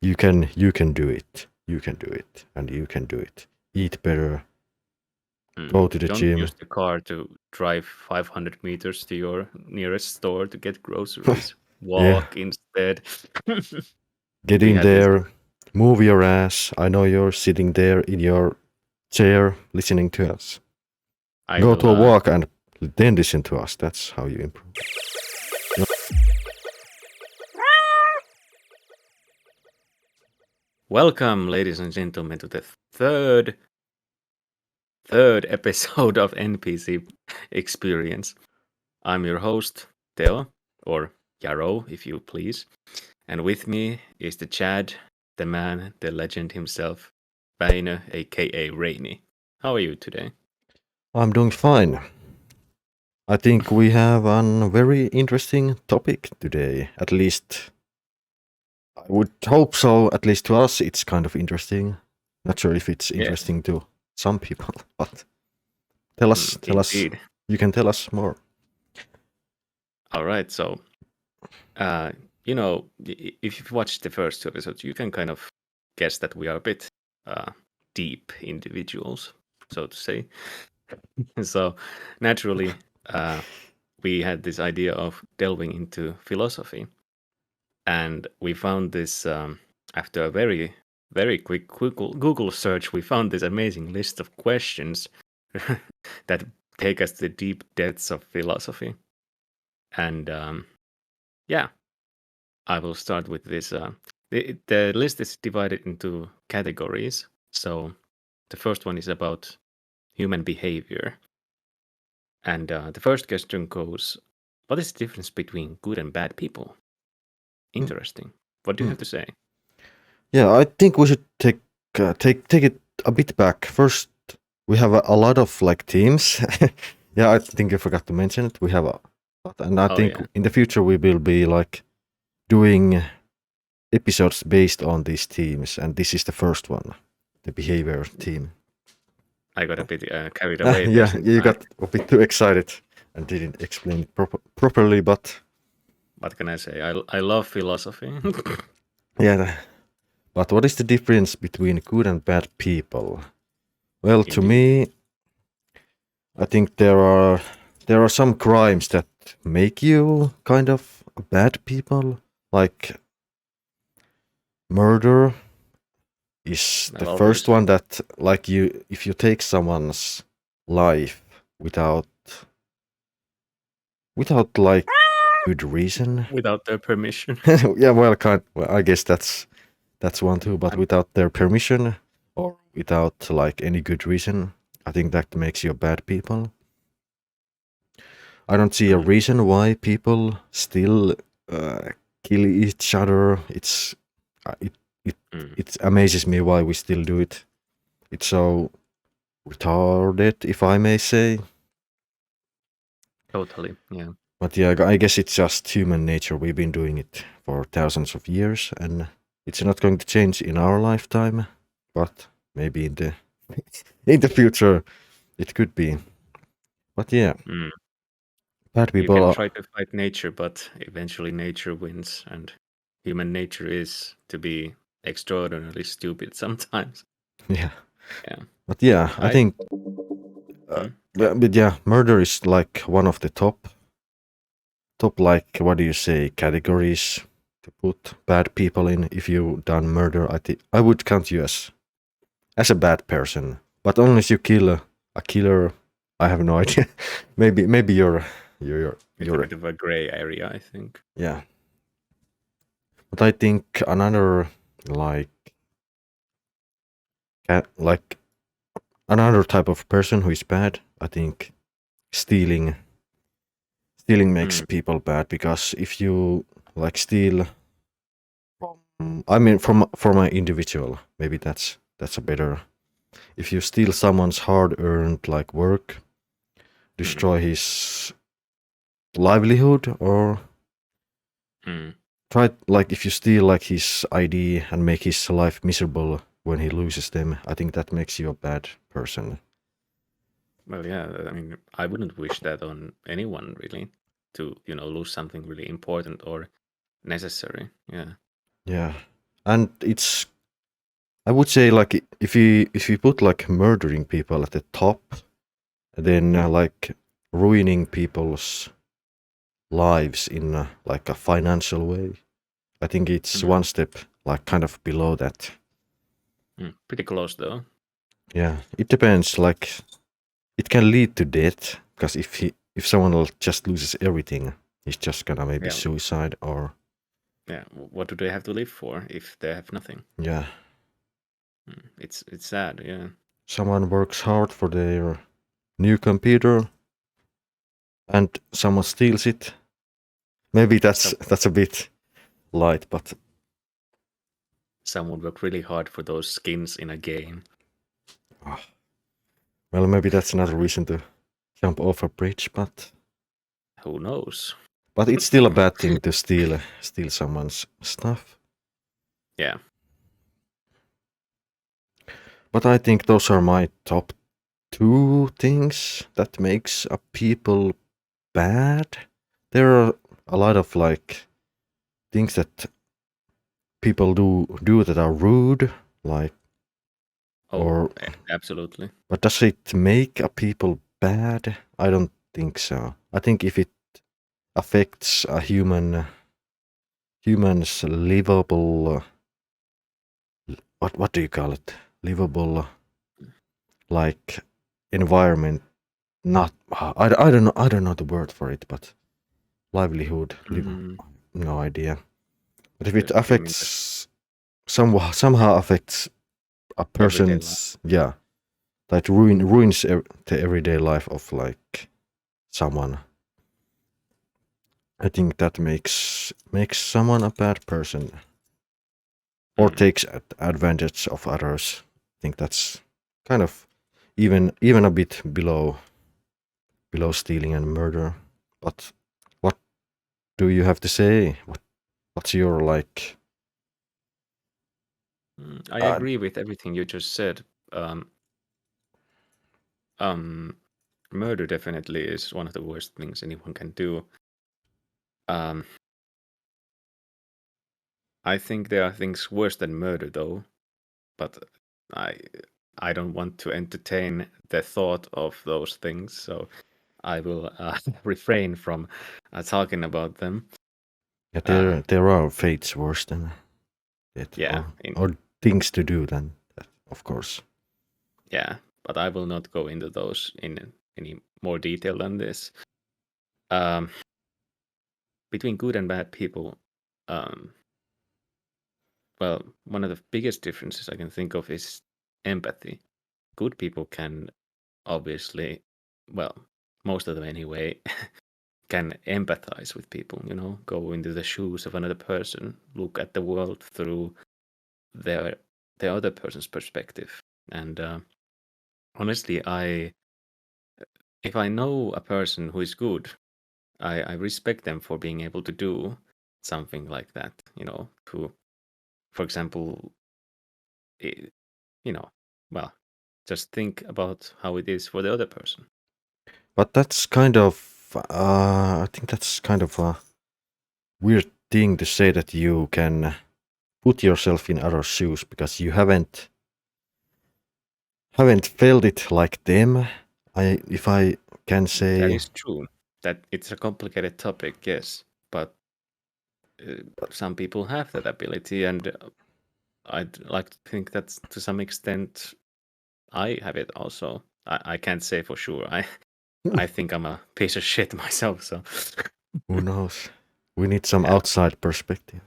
You can do it. You can do it, and you can do it. Eat better. Go to the Don't gym. use the car to drive 500 meters to your nearest store to get groceries. Yeah. Walk instead. Get We in had this. there. Move your ass. I know you're sitting there in your chair listening to us. I Go will. to a walk and then listen to us. That's how you improve. Welcome, ladies and gentlemen, to the third episode of NPC Experience. I'm your host, Teo, or Yarrow, if you please. And with me is the Chad, the man, the legend himself, Väinö, aka Rainy. How are you today? I'm doing fine. I think we have a very interesting topic today. At least I would hope so. At least to us, it's kind of interesting. Not sure if it's interesting to some people, but tell us. Indeed. You can tell us more. All right. So, if you've watched the first two episodes, you can kind of guess that we are a bit deep individuals, so to say. So, naturally, we had this idea of delving into philosophy. And we found this after a very, very quick Google search. We found this amazing list of questions that take us to the deep depths of philosophy. And yeah, I will start with this. The list is divided into categories. So the first one is about human behavior. And the first question goes, what is the difference between good and bad people? Interesting. What do you have to say? Yeah, I think we should take it a bit back. First, we have a lot of like teams. Yeah, I think I forgot to mention it. We have a lot, and I think in the future we will be like doing episodes based on these teams, and this is the first one, the behavior team. I got a bit carried away. Yeah, you got a bit too excited and didn't explain it properly, but what can I say? I love philosophy. yeah, but what is the difference between good and bad people? Well, to me, I think there are some crimes that make you kind of bad people, like murder is the first one that, like, if you take someone's life without like good reason, without their permission. Yeah, well, I guess that's one too, but without their permission or without like any good reason, I think that makes you bad people. I don't see a reason why people still kill each other. It amazes me why we still do it. It's so retarded, if I may say. Totally, yeah. But yeah, I guess it's just human nature. We've been doing it for thousands of years, and it's not going to change in our lifetime. But maybe in the future, it could be. But yeah, bad people. You can try to fight nature, but eventually nature wins, and human nature is to be extraordinarily stupid sometimes. Yeah. But yeah, I think. But yeah, murder is like one of the top like, what do you say, categories to put bad people in. If you done murder, I would count you as a bad person. But unless you kill a killer, I have no idea. maybe you're it's a bit of a gray area, I think. Yeah. But I think another like another type of person who is bad, I think stealing makes people bad, because if you like steal, I mean, from an individual, maybe that's a better. If you steal someone's hard-earned like work, destroy his livelihood, or try, like, if you steal like his ID and make his life miserable when he loses them, I think that makes you a bad person. Well, yeah, I mean, I wouldn't wish that on anyone, really, to lose something really important or necessary. Yeah. Yeah. and I would say like if you put like murdering people at the top, then like ruining people's lives in like a financial way, I think it's one step like kind of below that. Pretty close though. Yeah, it depends. Like it can lead to death because if someone just loses everything, he's just gonna maybe suicide or. Yeah, what do they have to live for if they have nothing? Yeah. It's sad, yeah. Someone works hard for their new computer and someone steals it. Maybe that's a bit light, but someone worked really hard for those skins in a game. Well, maybe that's another reason to jump off a bridge, but who knows? But it's still a bad thing to steal someone's stuff. Yeah. But I think those are my top 2 things that makes a people bad. There are a lot of like things that people do that are rude, like absolutely. But does it make a people bad? I don't think so. I think if it affects a human's livable what do you call it? Livable like environment. Not I don't know the word for it, but livelihood. No idea. But if it affects somehow affects a person's that ruins the everyday life of like someone. I think that makes someone a bad person or takes advantage of others. I think that's kind of even a bit below stealing and murder. But what do you have to say? What's your like? I agree with everything you just said. Murder definitely is one of the worst things anyone can do. I think there are things worse than murder, though, but I don't want to entertain the thought of those things, so I will refrain from talking about them. Yeah, there are fates worse than it. Yeah, or things to do than that, of course. Yeah, but I will not go into those in any more detail than this. Between good and bad people, well, one of the biggest differences I can think of is empathy. Good people can obviously, well, most of them anyway, can empathize with people, go into the shoes of another person, look at the world through the other person's perspective. And honestly, if I know a person who is good, I respect them for being able to do something like that, to, for example, well, just think about how it is for the other person. But that's kind of, I think that's kind of a weird thing to say that you can put yourself in other shoes because you haven't felt it like them. If I can say that is true. That it's a complicated topic, yes, but some people have that ability, and I'd like to think that to some extent I have it also. I can't say for sure. I think I'm a piece of shit myself, so who knows? We need some outside perspective.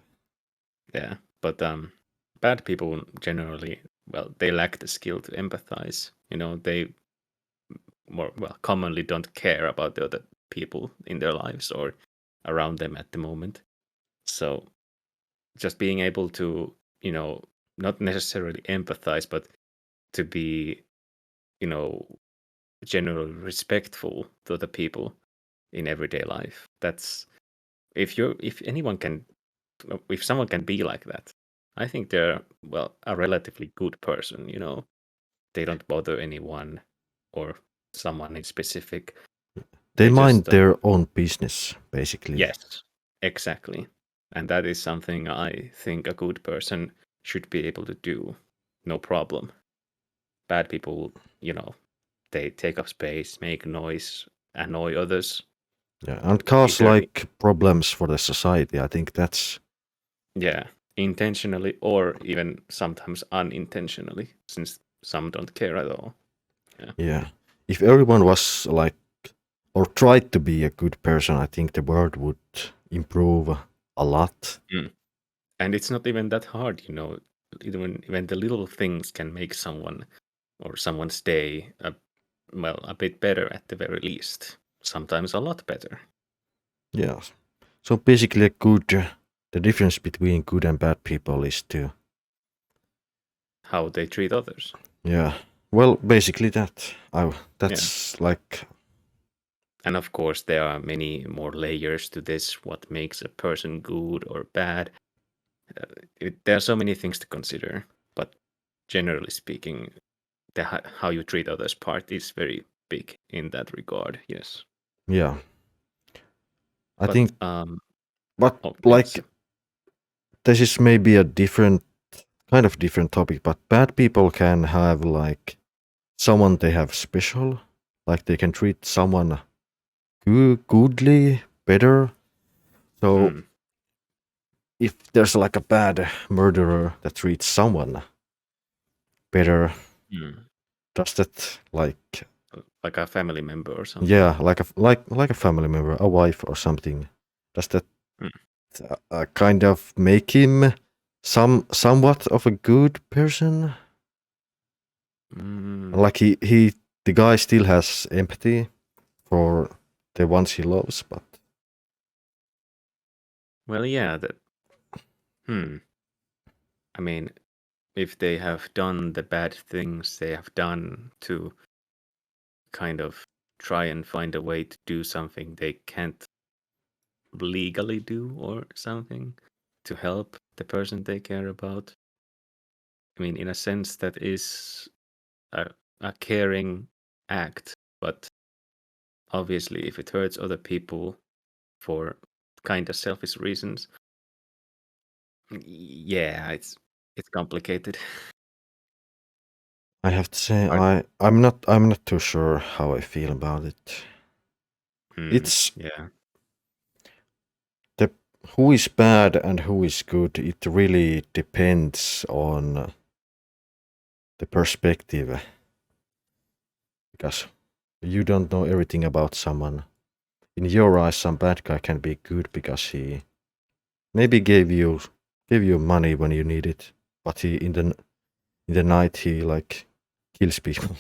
Yeah, but bad people generally, well, they lack the skill to empathize. They commonly don't care about the other people in their lives or around them at the moment. So just being able to, not necessarily empathize, but to be, generally respectful to the people in everyday life. That's if someone can be like that, I think they're, a relatively good person, They don't bother anyone or someone in specific. They mind their own business, basically. Yes, exactly. And that is something I think a good person should be able to do, no problem. Bad people, they take up space, make noise, annoy others. Yeah, and cause like problems for the society. I think that's intentionally or even sometimes unintentionally, since some don't care at all. Yeah. If everyone was like or tried to be a good person, I think the world would improve a lot. And it's not even that hard, even the little things can make someone's day a bit better at the very least. Sometimes a lot better. Yeah. So basically, the difference between good and bad people is to how they treat others. Yeah. Well, basically that's like. And of course, there are many more layers to this. What makes a person good or bad? There are so many things to consider, but generally speaking, how you treat others part is very big in that regard. Yes. Yeah. I think. But this is maybe a different topic. But bad people can have like someone they have special, like they can treat someone goodly, better. So if there's like a bad murderer that treats someone better, does that like a family member or something? Yeah, like a family member, a wife or something. Does that kind of make him somewhat of a good person? Like the guy still has empathy for the ones he loves, but well, yeah, I mean, if they have done the bad things they have done to kind of try and find a way to do something they can't legally do or something to help the person they care about, I mean, in a sense, that is a caring act, but obviously, if it hurts other people for kind of selfish reasons, yeah, it's complicated. I have to say I'm not too sure how I feel about it. It's who is bad and who is good. It really depends on the perspective, because you don't know everything about someone. In your eyes, some bad guy can be good because he maybe gave you money when you need it, but he in the night he like kills people.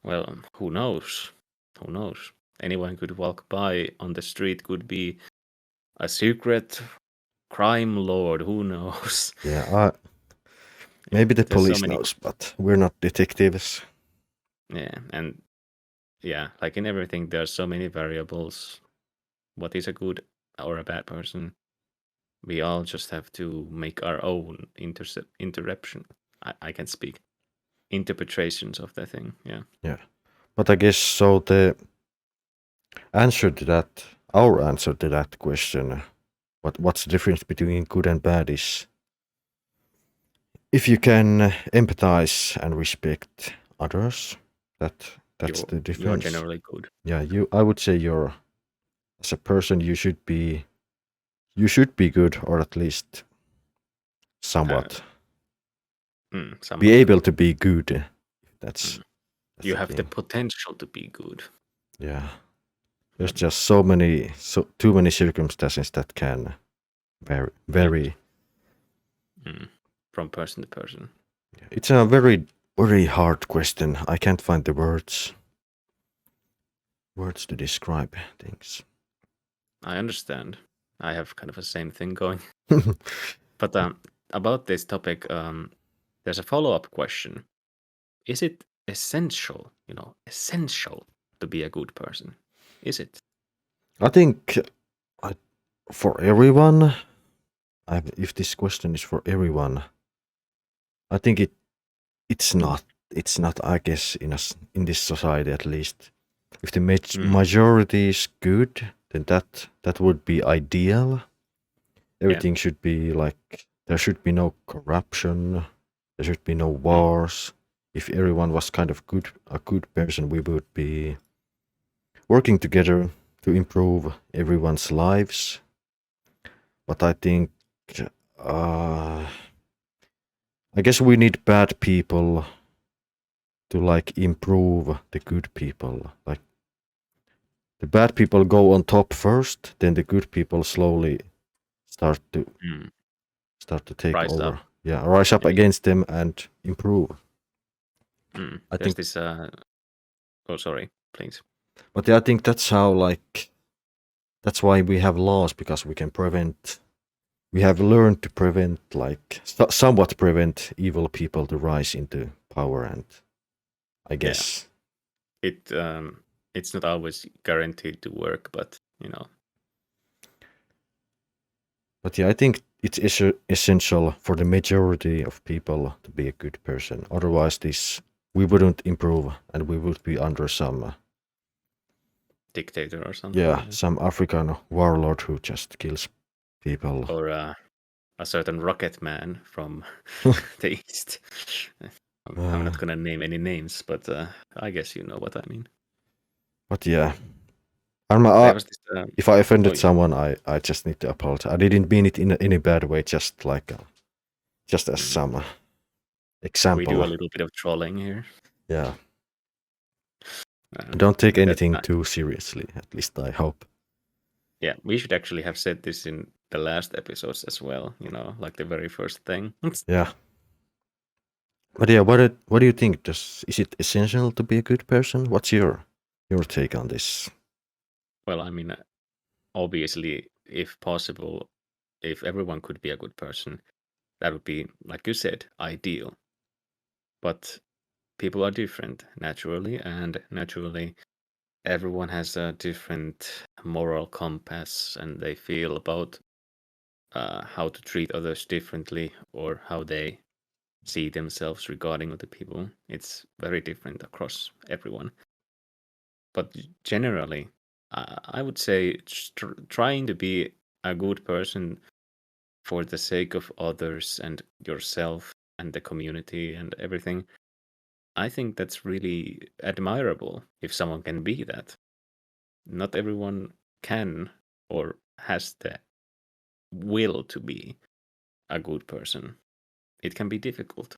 Well, who knows? Who knows? Anyone could walk by on the street, could be a secret crime lord. Who knows? Yeah, maybe the police knows, but we're not detectives. Yeah, and like in everything, there are so many variables. What is a good or a bad person? We all just have to make our own interruption. I can speak interpretations of the thing. Yeah, but I guess so. The answer to that, our answer to that question, what's the difference between good and bad is if you can empathize and respect others. That's the difference. You're generally good. Yeah, I would say you're as a person you should be good, or at least somewhat be able to be good. That's you have the potential to be good. Yeah, there's just too many circumstances that can vary from person to person. It's a very, very hard question. I can't find the words to describe things. I understand. I have kind of the same thing going. But about this topic, there's a follow-up question. Is it essential to be a good person? Is it? I think for everyone, if this question is for everyone, I think it's not. It's not, I guess, in this society at least. If the majority is good, then that would be ideal. Everything should be like there should be no corruption. There should be no wars. If everyone was kind of a good person, we would be working together to improve everyone's lives. But I think, I guess we need bad people to like improve the good people. Like the bad people go on top first, then the good people slowly start to take Rise over. up. Yeah, rise up against them and improve. I think this. Oh, sorry, please. But yeah, I think that's how that's why we have laws, because we can prevent. We have learned to prevent, somewhat prevent evil people to rise into power, and I guess it's not always guaranteed to work, but But yeah, I think it's essential for the majority of people to be a good person. Otherwise, we wouldn't improve, and we would be under some dictator or something. Yeah, some African warlord who just kills people. Or a certain rocket man from the east. I'm not gonna name any names, but I guess you know what I mean. But yeah, if I offended someone, I just need to apologize. I didn't mean it in any bad way. Just as some example. We do a little bit of trolling here. Yeah. Don't take anything too seriously. At least I hope. Yeah, we should actually have said this in the last episodes as well. Like the very first thing. Yeah. But yeah, what do you think? Is it essential to be a good person? What's your take on this? Well, I mean, obviously, if possible, if everyone could be a good person, that would be, like you said, ideal. But people are different naturally, and naturally, everyone has a different moral compass, and they feel about how to treat others differently, or how they see themselves regarding other people. It's very different across everyone. But generally, I would say trying to be a good person for the sake of others and yourself and the community and everything, I think that's really admirable if someone can be that. Not everyone can or has the will to be a good person. It can be difficult.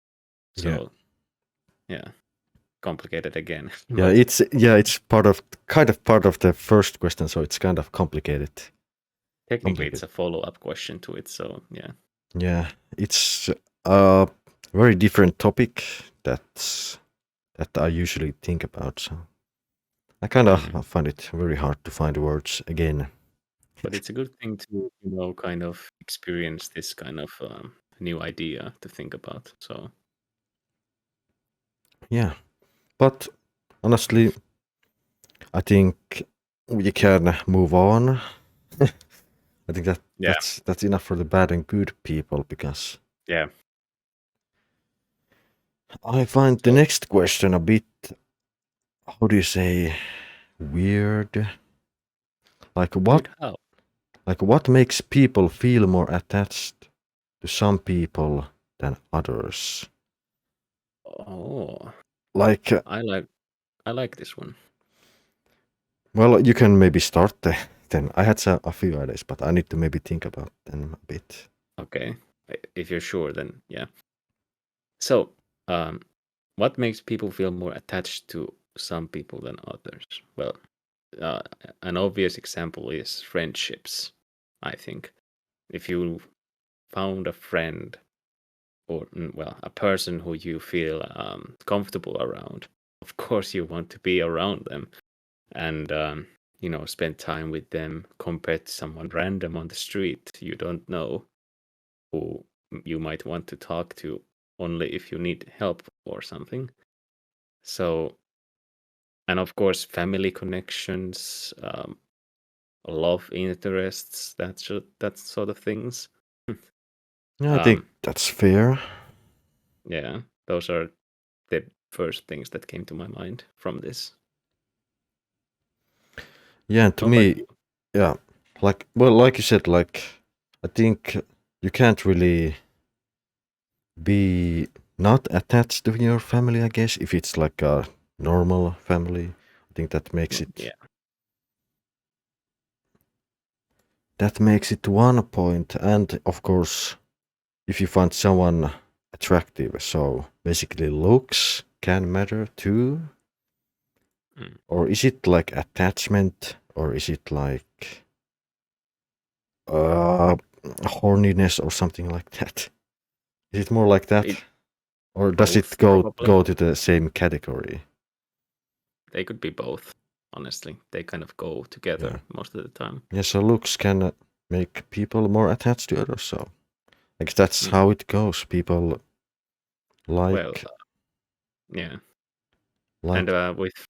So, yeah, complicated again. Yeah, it's part of the first question, so it's kind of complicated. Technically, it's a follow-up question to it, so yeah. Yeah, it's a very different topic that I usually think about. So I kind of find it very hard to find words again. But it's a good thing to kind of experience this kind of new idea to think about. So yeah, but honestly, I think we can move on. I think that's enough for the bad and good people, because I find the next question a bit, how do you say, weird. Like what makes people feel more attached to some people than others? Oh, like I like this one. Well, you can maybe start then. I had a few ideas, but I need to maybe think about them a bit. Okay, if you're sure, then yeah. So, what makes people feel more attached to some people than others? Well, an obvious example is friendships, I think. If you found a friend or, well, a person who you feel comfortable around, of course you want to be around them and, spend time with them compared to someone random on the street you don't know, who you might want to talk to only if you need help or something. So, and of course, family connections, love interests, that sort of things. Yeah, I think that's fair. Yeah, those are the first things that came to my mind from this. Yeah, and to me, yeah, like you said, I think you can't really be not attached to your family, I guess, if it's like a normal family. I think that makes it that makes it 1 point. And of course, if you find someone attractive, so basically looks can matter too. Or is it like attachment, or is it like horniness or something like that? Is it more like that? Or does it Both, go to the same category? They could be both, honestly. They kind of go together most of the time. Yeah, so looks can make people more attached to others. So I guess that's how it goes. People like yeah. like And with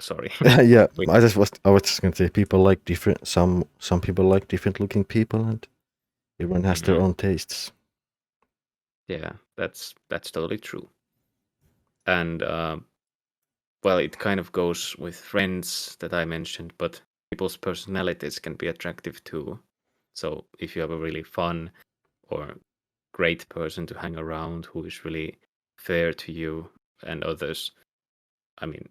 sorry. yeah, I was just gonna say people like different some people like different looking people, and everyone has their own tastes. Yeah, that's totally true. And well, it kind of goes with friends that I mentioned, but people's personalities can be attractive too. So if you have a really fun or great person to hang around who is really fair to you and others, I mean,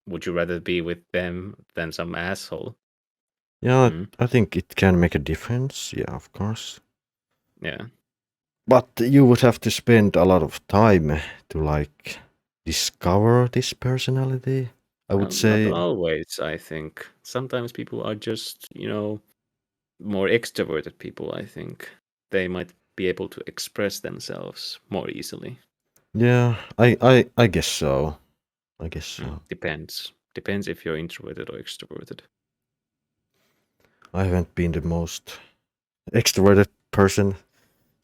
would you rather be with them than some asshole? Yeah, I think it can make a difference. Yeah, of course. Yeah. But you would have to spend a lot of time to like discover this personality. I would say Not always, I think. Sometimes people are just, more extroverted people, I think. They might be able to express themselves more easily. Yeah, I guess so. I guess so. Depends. Depends if you're introverted or extroverted. I haven't been the most extroverted person,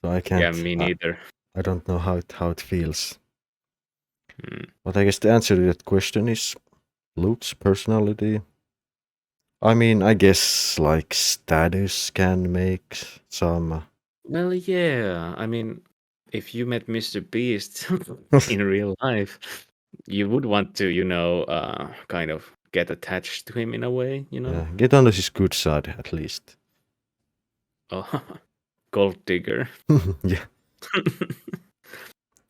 so I can't. Yeah, me neither. I don't know how it feels. But I guess the answer to that question is looks, personality. I mean, I guess like status can make some. Well, yeah. I mean, if you met Mr. Beast in real life, you would want to, kind of get attached to him in a way. Yeah, get on his good side at least. Oh, gold digger. Yeah.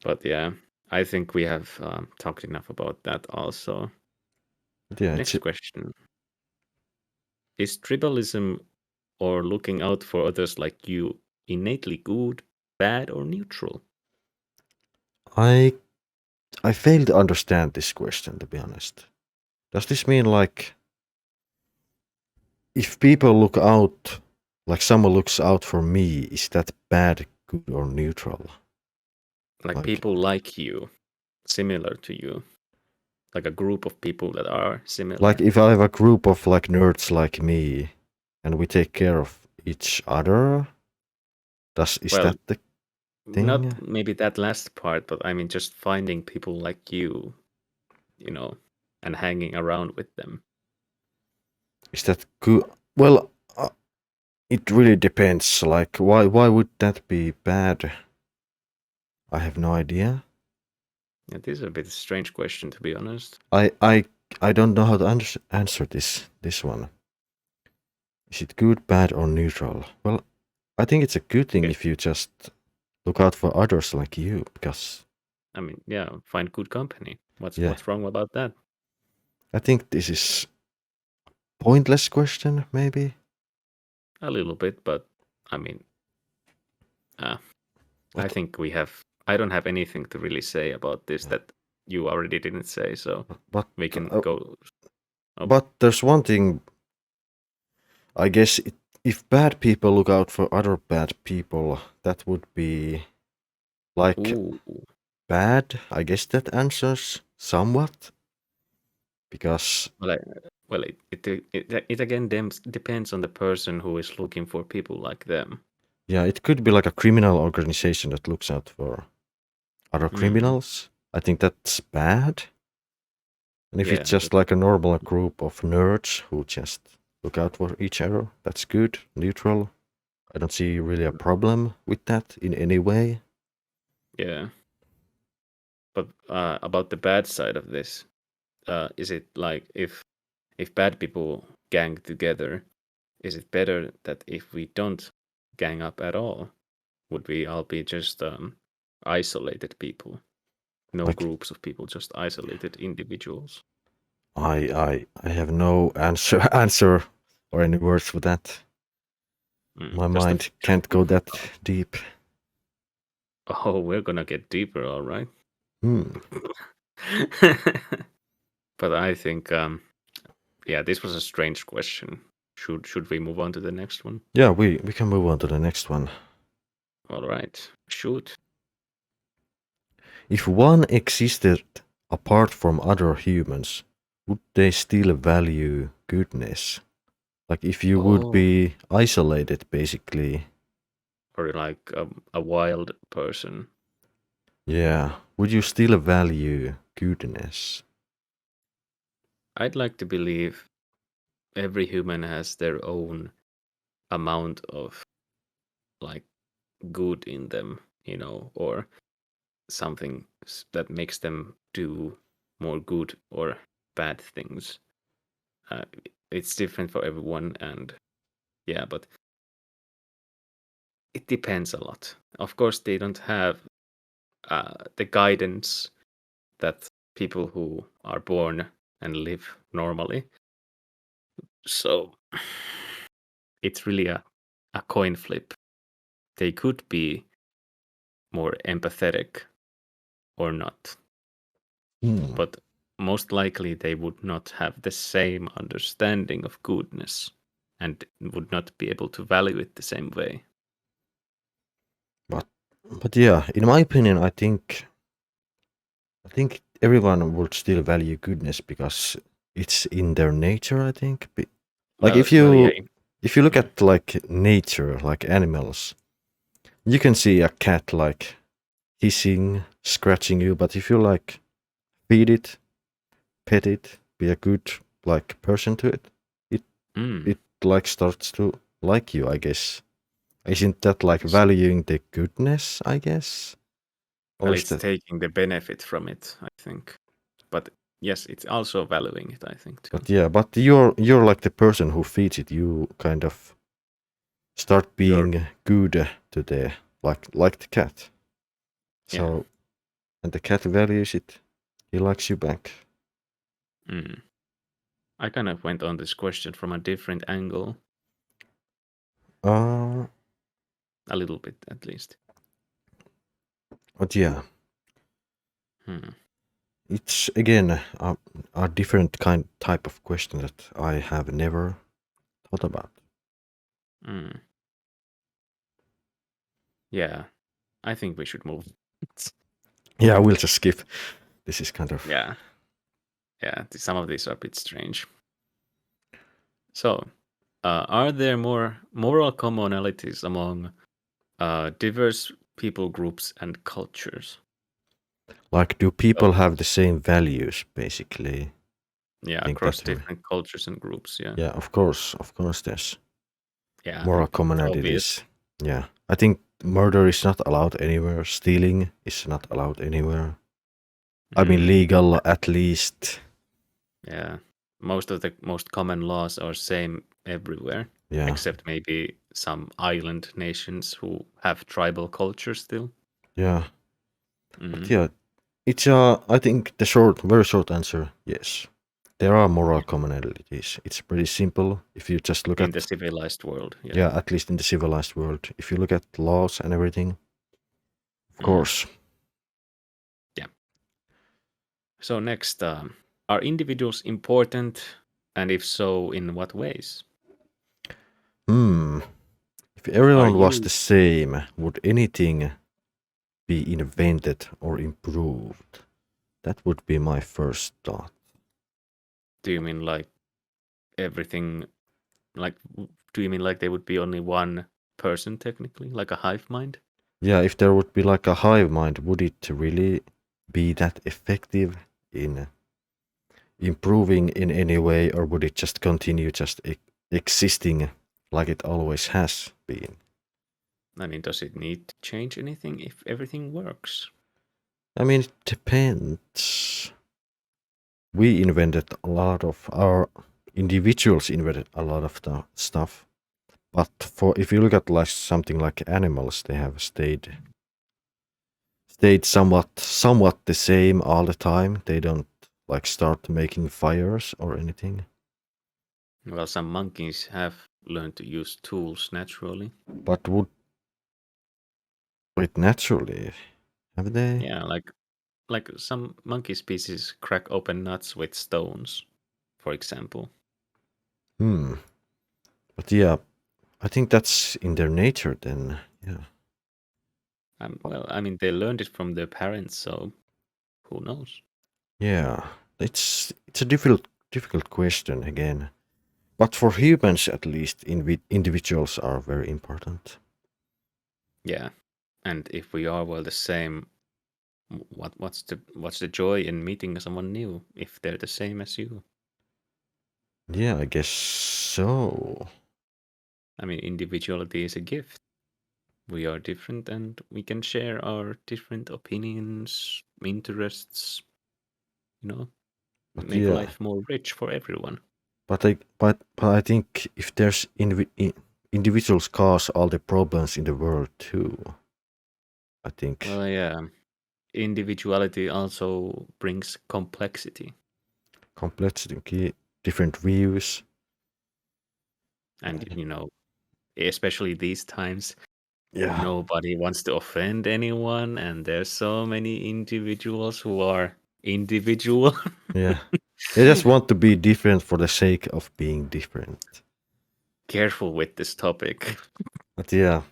But yeah, I think we have talked enough about that also. Yeah. Next question. Is tribalism or looking out for others like you innately good, bad, or neutral? I fail to understand this question, to be honest. Does this mean like if people look out, like someone looks out for me, is that bad, good, or neutral? Like people like you, similar to you, like a group of people that are similar. Like if I have a group of like nerds like me, and we take care of each other, is that the thing? Not maybe that last part, but I mean just finding people like you, and hanging around with them. Is that good? Well, it really depends. Like, why would that be bad? I have no idea. Yeah, this is a bit strange question, to be honest. I don't know how to answer this one. Is it good, bad, or neutral? Well, I think it's a good thing if you just look out for others like you, because I mean, yeah, find good company. What's wrong about that? I think this is pointless question, maybe. A little bit, but I mean, I think I don't have anything to really say about this that you already didn't say, so we can go. But there's one thing, I guess, if bad people look out for other bad people, that would be like bad. I guess that answers somewhat, because it again depends on the person who is looking for people like them. Yeah, it could be like a criminal organization that looks out for other criminals. I think that's bad. And if it's just like a normal group of nerds who just look out for each other, that's good, neutral. I don't see really a problem with that in any way. Yeah. But about the bad side of this, is it like if bad people gang together, is it better that if we don't gang up at all, would we all be just isolated people. No Like groups of people, just isolated individuals. I have no answer or any words for that. My Just a mind can't go that deep. Oh, we're gonna get deeper, all right. Hmm. But I think, yeah, this was a strange question. Should we move on to the next one? Yeah, we can move on to the next one. All right, shoot. If one existed apart from other humans, would they still value goodness? Like if you would Oh, be isolated, basically. or like a wild person. Yeah. Would you still value goodness? I'd like to believe every human has their own amount of like good in them, or something that makes them do more good or bad things. It's different for everyone, and yeah, but it depends a lot. Of course, they don't have the guidance that people who are born and live normally. So it's really a coin flip. They could be more empathetic or not, Hmm. but most likely they would not have the same understanding of goodness and would not be able to value it the same way. But yeah, in my opinion, I think everyone would still value goodness because it's in their nature. I think. Like Well, yeah. if you look Mm. at like nature, like animals, you can see a cat like hissing, scratching you, but if you like feed it, pet it, be a good like person to it, it like starts to like you, I guess. Isn't that like Yes. valuing the goodness, I guess? Or Well, is it's that taking the benefit from it, I think. But yes, it's also valuing it, I think, too. but yeah, but you're like the person who feeds it, you kind of start You're being good to the like the cat. Yeah. So and the cat values it, he likes you back. I kind of went on this question from a different angle, Uh a little bit at least. but yeah, Hmm. it's again a different type of question that I have never thought about. Yeah, I think we should move. Yeah, we'll just skip. This is kind of Yeah, some of these are a bit strange. So, are there more moral commonalities among diverse people groups and cultures? like, do Oh, people have the same values, basically? yeah, I think across that different cultures and groups. Yeah, yeah, of course, there's yeah, moral obvious. commonalities. Yeah, I think murder is not allowed anywhere. Stealing is not allowed anywhere. I mean, legal at least. Yeah, most of the most common laws are same everywhere, Yeah, except maybe some island nations who have tribal culture still. yeah. But Mm. yeah, it's I think the very short answer, yes. There are moral commonalities. It's pretty simple if you just look In the at civilized world, yeah. yeah, at least in the civilized world. If you look at laws and everything, of course. Yeah. So next, are individuals important, and if so, in what ways? If Are everyone was you? the same, would anything be invented or improved? That would be my first thought. Do you mean like everything? Like, do you mean like there would be only one person technically, like a hive mind? Yeah, if there would be like a hive mind, would it really be that effective in improving in any way, or would it just continue just existing like it always has been? I mean, does it need to change anything if everything works? I mean, it depends. We invented a lot of our individuals invented a lot of the stuff, but for if you look at like something like animals, they have stayed stayed somewhat the same all the time. They don't like start making fires or anything. Well, some monkeys have learned to use tools naturally. But would it naturally? Have they? Yeah, like some monkey species crack open nuts with stones, for example. But yeah, I think that's in their nature then. Yeah. Well, I mean, they learned it from their parents, so who knows? Yeah. It's a difficult question again. But for humans at least, individuals are very important. Yeah, and if we are well the same, what's the joy in meeting someone new if they're the same as you? Yeah, I guess so. I mean, individuality is a gift. We are different and we can share our different opinions, interests, you know, But make yeah, life more rich for everyone. but I think if there's individuals cause all the problems in the world too. I think Well, yeah, individuality also brings complexity. complexity, different views. And, especially these times, Yeah, nobody wants to offend anyone, and there's so many individuals who are individual. yeah. They just want to be different for the sake of being different. Careful with this topic. But yeah,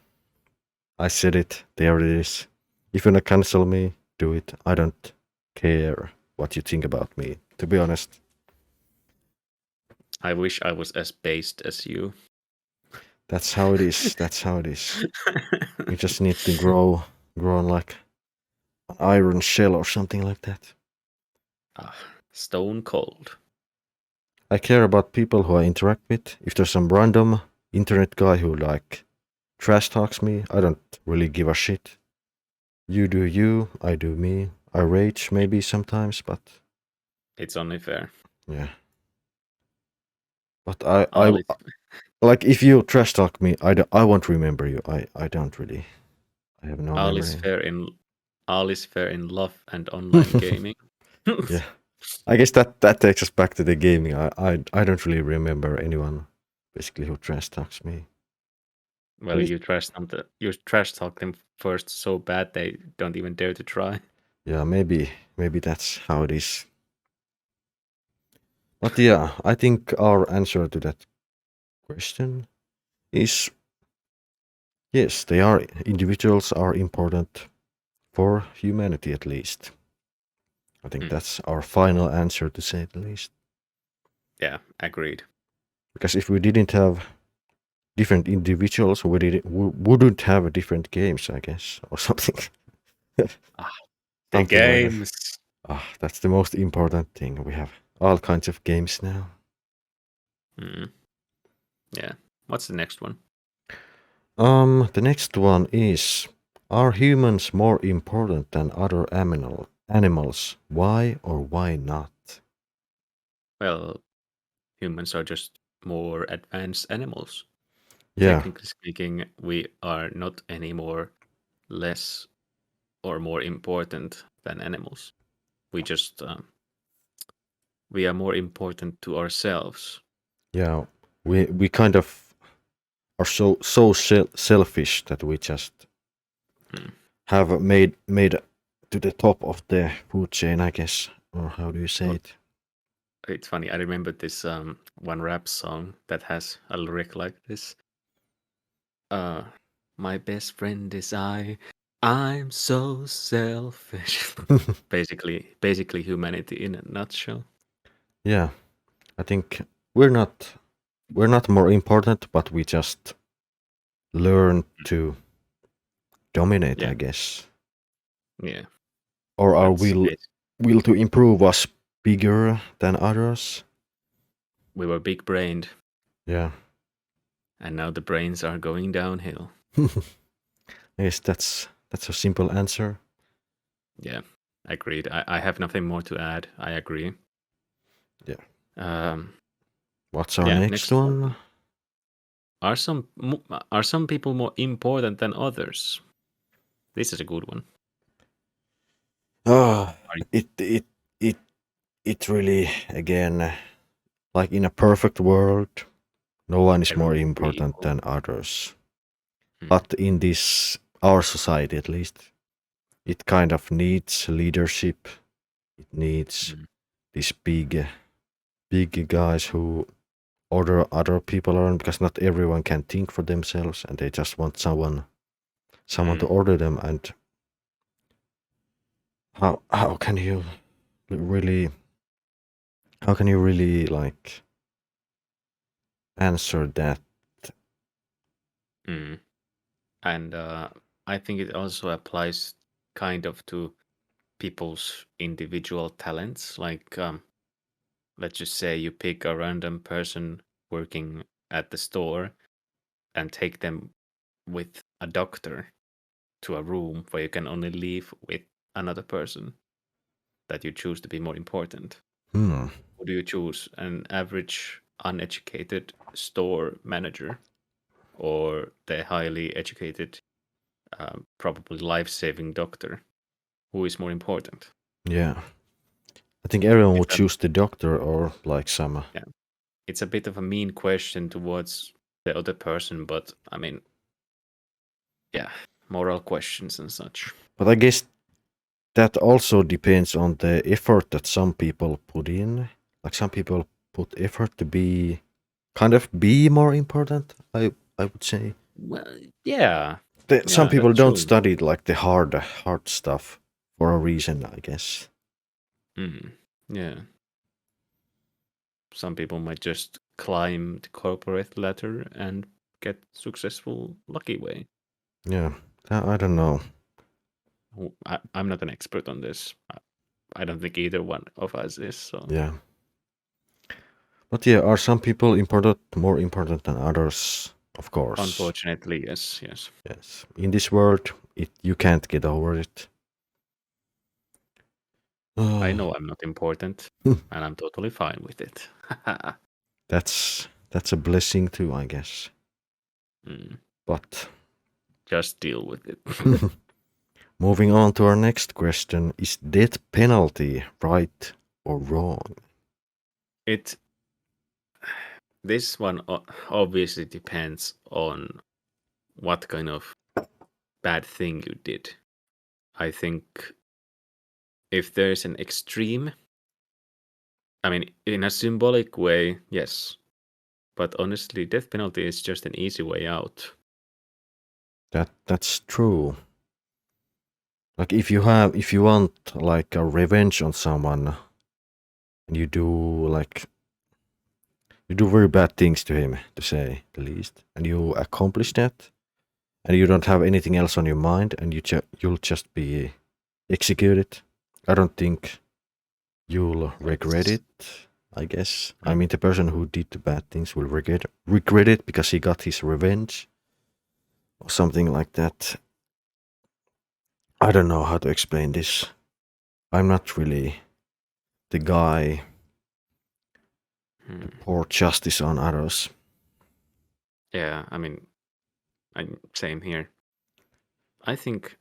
I said it. There it is. If you wanna cancel me, do it. I don't care what you think about me, to be honest. I wish I was as based as you. That's how it is. That's how it is. You just need to grow on like an iron shell or something like that. Stone cold. I care about people who I interact with. If there's some random internet guy who like trash talks me, I don't really give a shit. You do you, I do me. I rage maybe sometimes, but It's only fair. yeah. But I All is, like if you trash talk me, I won't remember you. I don't really. I have no all is memory. fair in all is fair in love and online gaming. Yeah. I guess that takes us back to the gaming. I don't really remember anyone basically who trash talks me. Well, you trash talk them first so bad they don't even dare to try. Yeah, maybe that's how it is. But yeah, I think our answer to that question is yes, they are individuals are important for humanity at least. I think that's our final answer to say the least. Yeah, agreed. Because if we didn't have different individuals, we wouldn't have different games, I guess, or something. The Something like that. games. That's the most important thing. We have all kinds of games now. Yeah. What's the next one? The next one is: are humans more important than other animals? Why or why not? Well, humans are just more advanced animals. Yeah, Technically speaking, we are not any more less or more important than animals. We just we are more important to ourselves. yeah. We kind of are so selfish that we just have made to the top of the food chain, I guess, or how do you say it? It's funny. I remember this one rap song that has a lyric like this. My best friend is I. I'm so selfish. basically humanity in a nutshell. Yeah, I think we're not more important, but we just learn to dominate, Yeah. I guess. Yeah. Or our That's will to improve was bigger than others. we were big brained, Yeah. and now the brains are going downhill. I guess that's a simple answer. Yeah, agreed. I have nothing more to add. I agree. Yeah. Um, What's our yeah. next Next, one? are some people more important than others? This is a good one. it really, again, like in a perfect world, no one is more Everyone would be important equal. than others. Hmm. But in this, our society at least, it kind of needs leadership. It needs Hmm. these big guys who order other people around, because not everyone can think for themselves and they just want someone to order them. And how can you really like answer that? Hmm. And I think it also applies kind of to people's individual talents. Like, let's just say you pick a random person working at the store and take them with a doctor to a room where you can only leave with another person that you choose to be more important. Hmm. Who do you choose? An average uneducated store manager or the highly educated, probably life saving doctor? Who is more important? Yeah, I think everyone would It's a, choose the doctor or like some. yeah, it's a bit of a mean question towards the other person, but I mean, yeah, moral questions and such. But I guess that also depends on the effort that some people put in. Like some people put effort to be more important. I would say Well, yeah, some yeah, people that's don't true. study like the hard stuff for a reason, I guess. Mm, yeah, some people might just climb the corporate ladder and get successful lucky way. Yeah, I don't know. I'm not an expert on this. I don't think either one of us is. So Yeah, but yeah, are some people more important than others? Of course. unfortunately, yes, yes. Yes. In this world, you can't get over it. I Oh, know I'm not important, and I'm totally fine with it. that's a blessing too, I guess. Mm, But just deal with it. moving on to our next question, is death penalty right or wrong? It this one obviously depends on what kind of bad thing you did. I think if there's an extreme, I mean, in a symbolic way, yes. But honestly, death penalty is just an easy way out. That's true. Like if you want like a revenge on someone and you do very bad things to him, to say the least, and you accomplish that, and you don't have anything else on your mind, and you'll just be executed. I don't think you'll regret That's it. I guess. I mm, mean, the person who did the bad things will regret it because he got his revenge or something like that. I don't know how to explain this. I'm not really the guy to mm. pour justice on others. Yeah. I mean, I'm same here. I think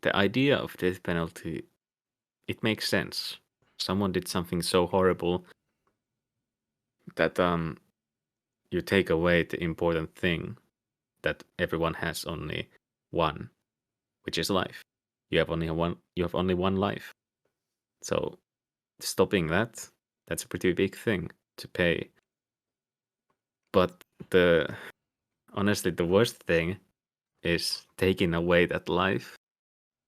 the idea of death penalty, it makes sense. Someone did something so horrible that you take away the important thing that everyone has only one, which is life. You have only one life. So stopping that's a pretty big thing to pay. But the honestly the worst thing is taking away that life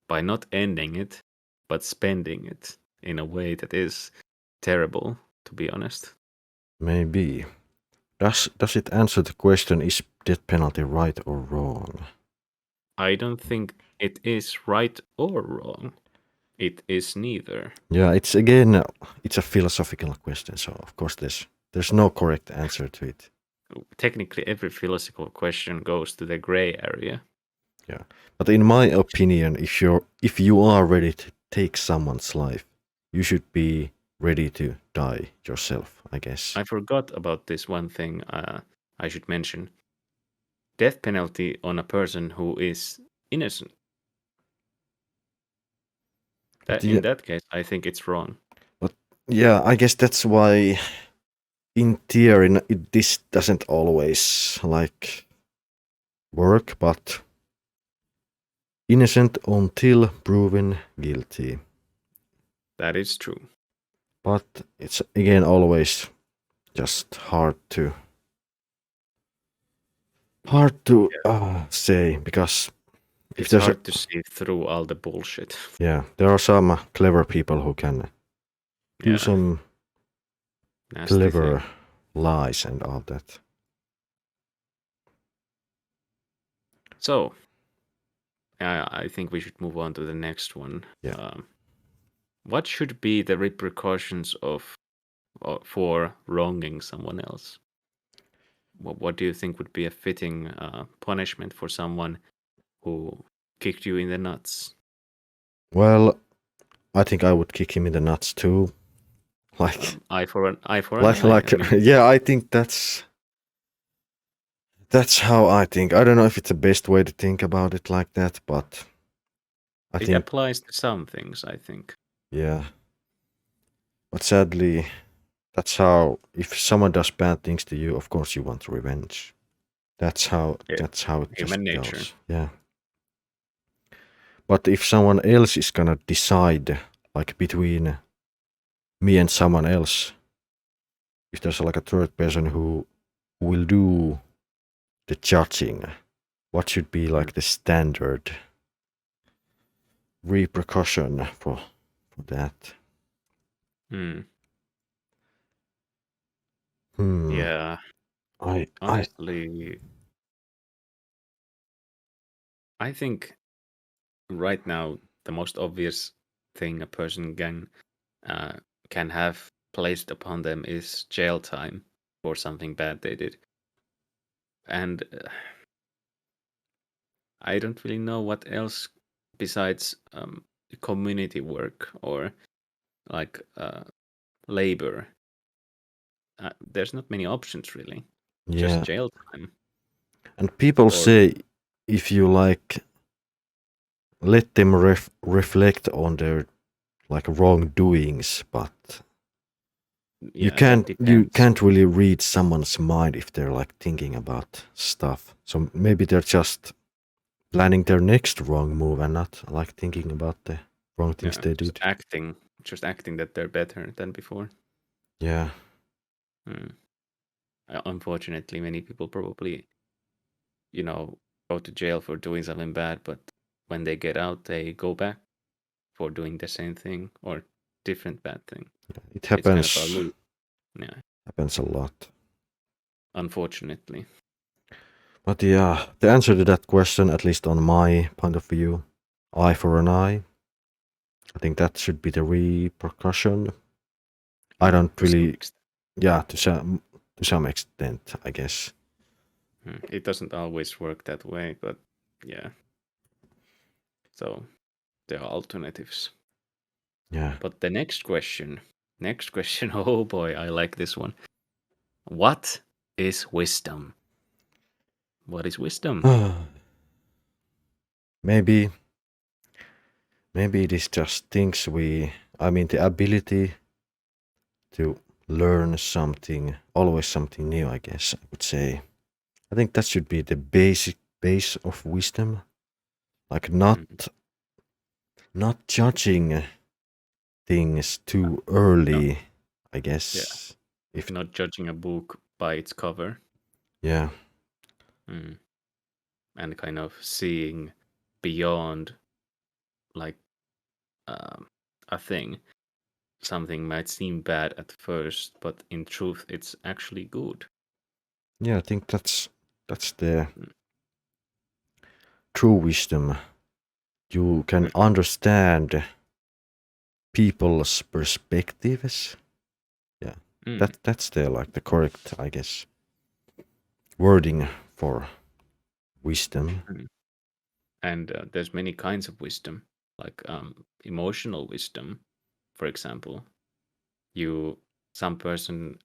by not ending it, but spending it in a way that is terrible, to be honest. Maybe. Does it answer the question, is death penalty right or wrong? I don't think it is right or wrong. It is neither. Yeah, it's a philosophical question, so of course there's no correct answer to it. Technically, every philosophical question goes to the gray area. Yeah. But in my opinion, if you are ready to take someone's life, you should be ready to die yourself, I guess. I forgot about this one thing I should mention. Death penalty on a person who is innocent. But In that case, I think it's wrong. yeah, I guess that's why in theory this doesn't always like work, but innocent until proven guilty. That is true. But it's again always just hard to say, because if It's there's hard to see through all the bullshit. yeah, there are some clever people who can do some Nasty clever thing. lies and all that. So, I think we should move on to the next one. Yeah. What should be the repercussions for wronging someone else? What do you think would be a fitting punishment for someone who kicked you in the nuts? Well, I think I would kick him in the nuts too. Like eye for an eye. like I mean, yeah, I think that's how I think. I don't know if it's the best way to think about it like that, but I it think applies to some things, I think. yeah. But sadly, that's how, if someone does bad things to you, of course you want revenge. That's how it just Human nature. goes. Yeah. But if someone else is gonna decide, like between me and someone else, if there's like a third person who will do the judging, what should be like the standard repercussion for that? Yeah. Honestly, I think right now the most obvious thing a person can have placed upon them is jail time for something bad they did. And I don't really know what else besides community work or like labor. There's not many options really. Just jail time. And people say if you like let them reflect on their like wrongdoings, but you can't really read someone's mind if they're like thinking about stuff. So maybe they're just planning their next wrong move and not like thinking about the wrong things they did. Just acting that they're better than before. Yeah. Unfortunately, many people probably, go to jail for doing something bad, but when they get out, they go back for doing the same thing or different bad thing. It happens. It's kind of a loop. Yeah. Happens a lot. Unfortunately. But yeah, the answer to that question, at least on my point of view, eye for an eye. I think that should be the repercussion. I don't really, to some extent, I guess. It doesn't always work that way, but yeah. So there are alternatives. Yeah. But the next question, oh boy, I like this one. What is wisdom? What is wisdom? Maybe it is just things the ability to learn something, always something new, I guess I would say. I think that should be the basic base of wisdom. Like not judging things too early, I guess. Yeah. If not judging a book by its cover. Yeah. And kind of seeing beyond like a thing. Something might seem bad at first, but in truth it's actually good. Yeah, I think that's the true wisdom. You can understand people's perspectives. Yeah. That's the correct, I guess, wording for wisdom. And there's many kinds of wisdom, like emotional wisdom, for example. Some person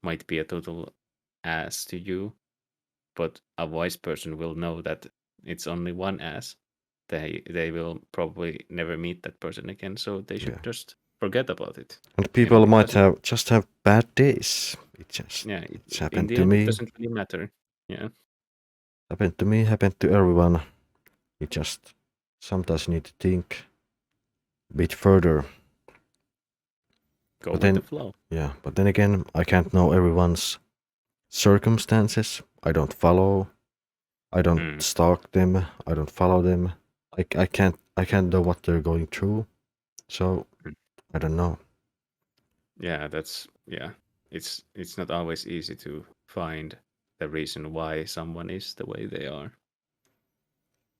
might be a total ass to you, but a wise person will know that it's only one ass, they will probably never meet that person again. So they should Yeah. just forget about it. And people might Because have bad days. It's in happened the to end, it me. doesn't really matter. Yeah, Happened to me. Happened to everyone. You just sometimes need to think a bit further. go But with the then, flow. yeah. But then again, I can't know everyone's circumstances. I don't follow. I don't stalk them. I don't follow them. I can't know what they're going through. So Mm. I don't know. Yeah, it's not always easy to find the reason why someone is the way they are.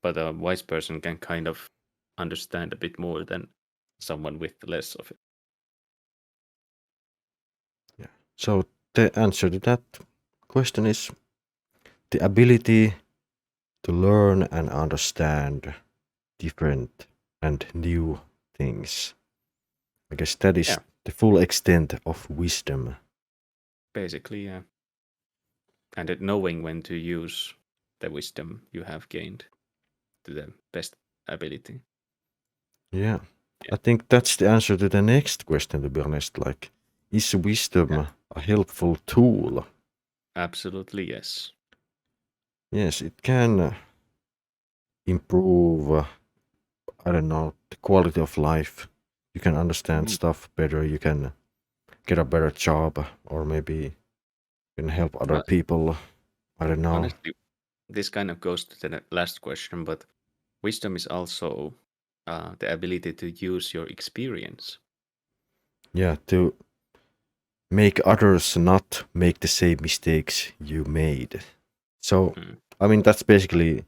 But a wise person can kind of understand a bit more than someone with less of it. Yeah. So the answer to that question is the ability to learn and understand different and new things. I guess that is Yeah. the full extent of wisdom. Basically, yeah. And it knowing when to use the wisdom you have gained to the best ability. Yeah. Yeah. I think that's the answer to the next question, to be honest. Like, is wisdom a helpful tool? Absolutely, yes. Yes, it can improve, I don't know, the quality of life. You can understand stuff better. You can get a better job, or maybe you can help other Well, people. I don't know. honestly, this kind of goes to the last question, but wisdom is also the ability to use your experience. Yeah, to make others not make the same mistakes you made. So, I mean, that's basically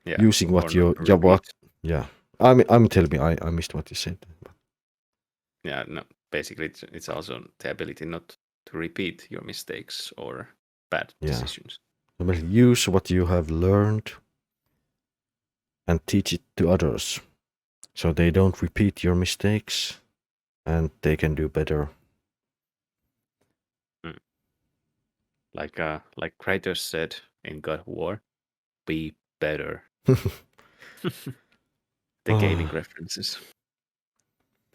Yeah. using Or what not you, to yeah, what, repeat. yeah. I'm telling me, I missed what you said. Yeah, no. Basically, it's also the ability not to repeat your mistakes or bad Yeah. decisions. Well, use what you have learned and teach it to others, so they don't repeat your mistakes and they can do better. Like Kratos said in God of War, be better. The gaming references.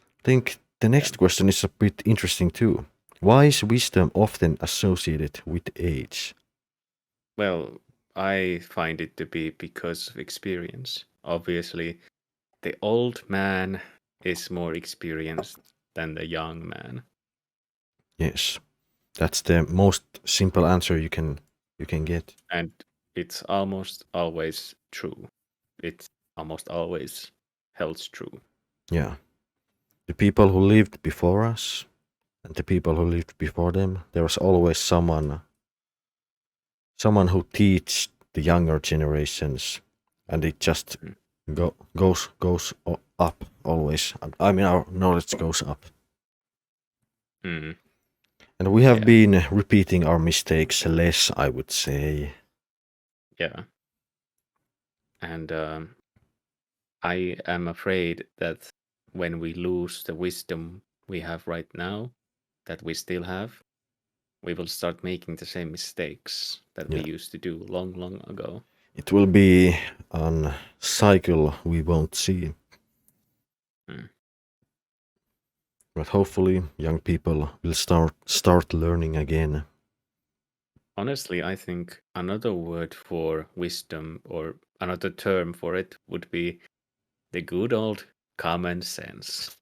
I think the next question is a bit interesting too. Why is wisdom often associated with age? Well, I find it to be because of experience. Obviously, the old man is more experienced than the young man. Yes, that's the most simple answer you can get. And it's almost always true. It almost always holds true. Yeah, the people who lived before us and the people who lived before them, there was always someone who teach the younger generations, and it just goes up always. I mean, our knowledge goes up. Mm, And we have yeah, been repeating our mistakes less, I would say. yeah. And I am afraid that when we lose the wisdom we have right now, that we still have, we will start making the same mistakes that we Yeah, used to do long, long ago. it will be a cycle we won't see. Mm. But hopefully, young people will start learning again. Honestly, I think another word for wisdom or another term for it would be the good old common sense.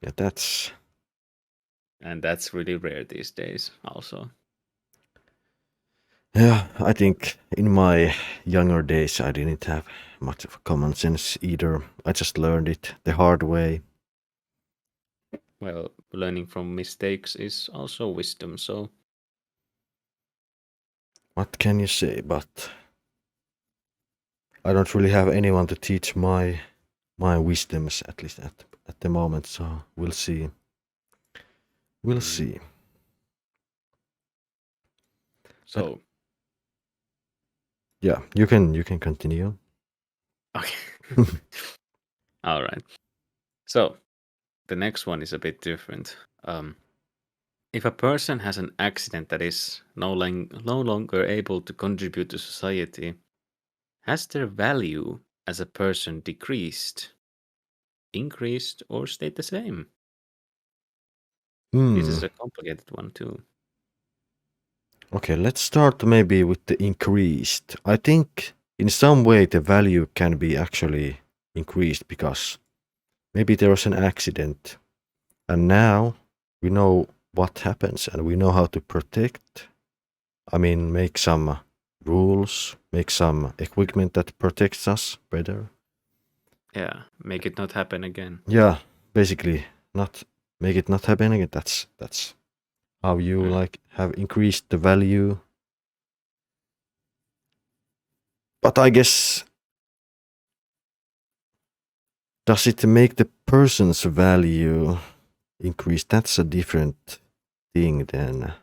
Yeah, that's And that's really rare these days, also. yeah. I think in my younger days, I didn't have much of common sense either. I just learned it the hard way. Well, learning from mistakes is also wisdom, so What can you say? But I don't really have anyone to teach my wisdoms, at least at the moment. So we'll see. We'll see. But so yeah, you can continue. okay. All right. So the next one is a bit different. If a person has an accident that is no longer able to contribute to society, has their value as a person decreased, increased, or stayed the same? This is a complicated one too. Okay, let's start maybe with the increased. I think in some way the value can be actually increased because maybe there was an accident and now we know what happens and we know how to protect. I mean, make some rules, make some equipment that protects us better. Yeah, make it not happen again. Yeah, basically, not make it not happen again. That's how you like have increased the value. But I guess, does it make the person's value increase? That's a different thing then.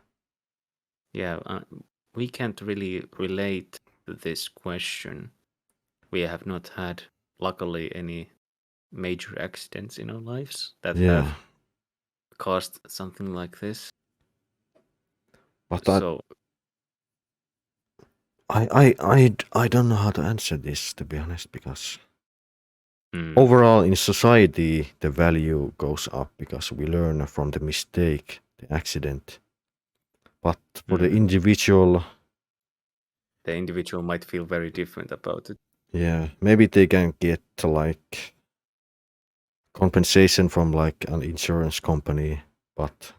Yeah, we can't really relate to this question. We have not had, luckily, any major accidents in our lives that have caused something like this. But So I don't know how to answer this, to be honest, because mm, overall in society the value goes up because we learn from the mistake, the accident. But for the individual might feel very different about it. yeah, maybe they can get like compensation from like an insurance company, but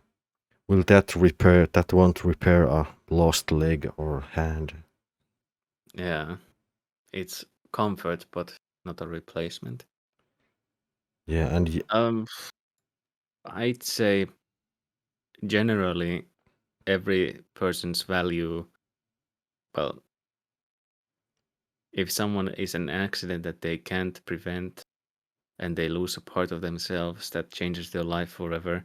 will that repair? That won't repair a lost leg or hand. Yeah, it's comfort, but not a replacement. Yeah, and I'd say generally every person's value. Well, if someone is an accident that they can't prevent and they lose a part of themselves that changes their life forever,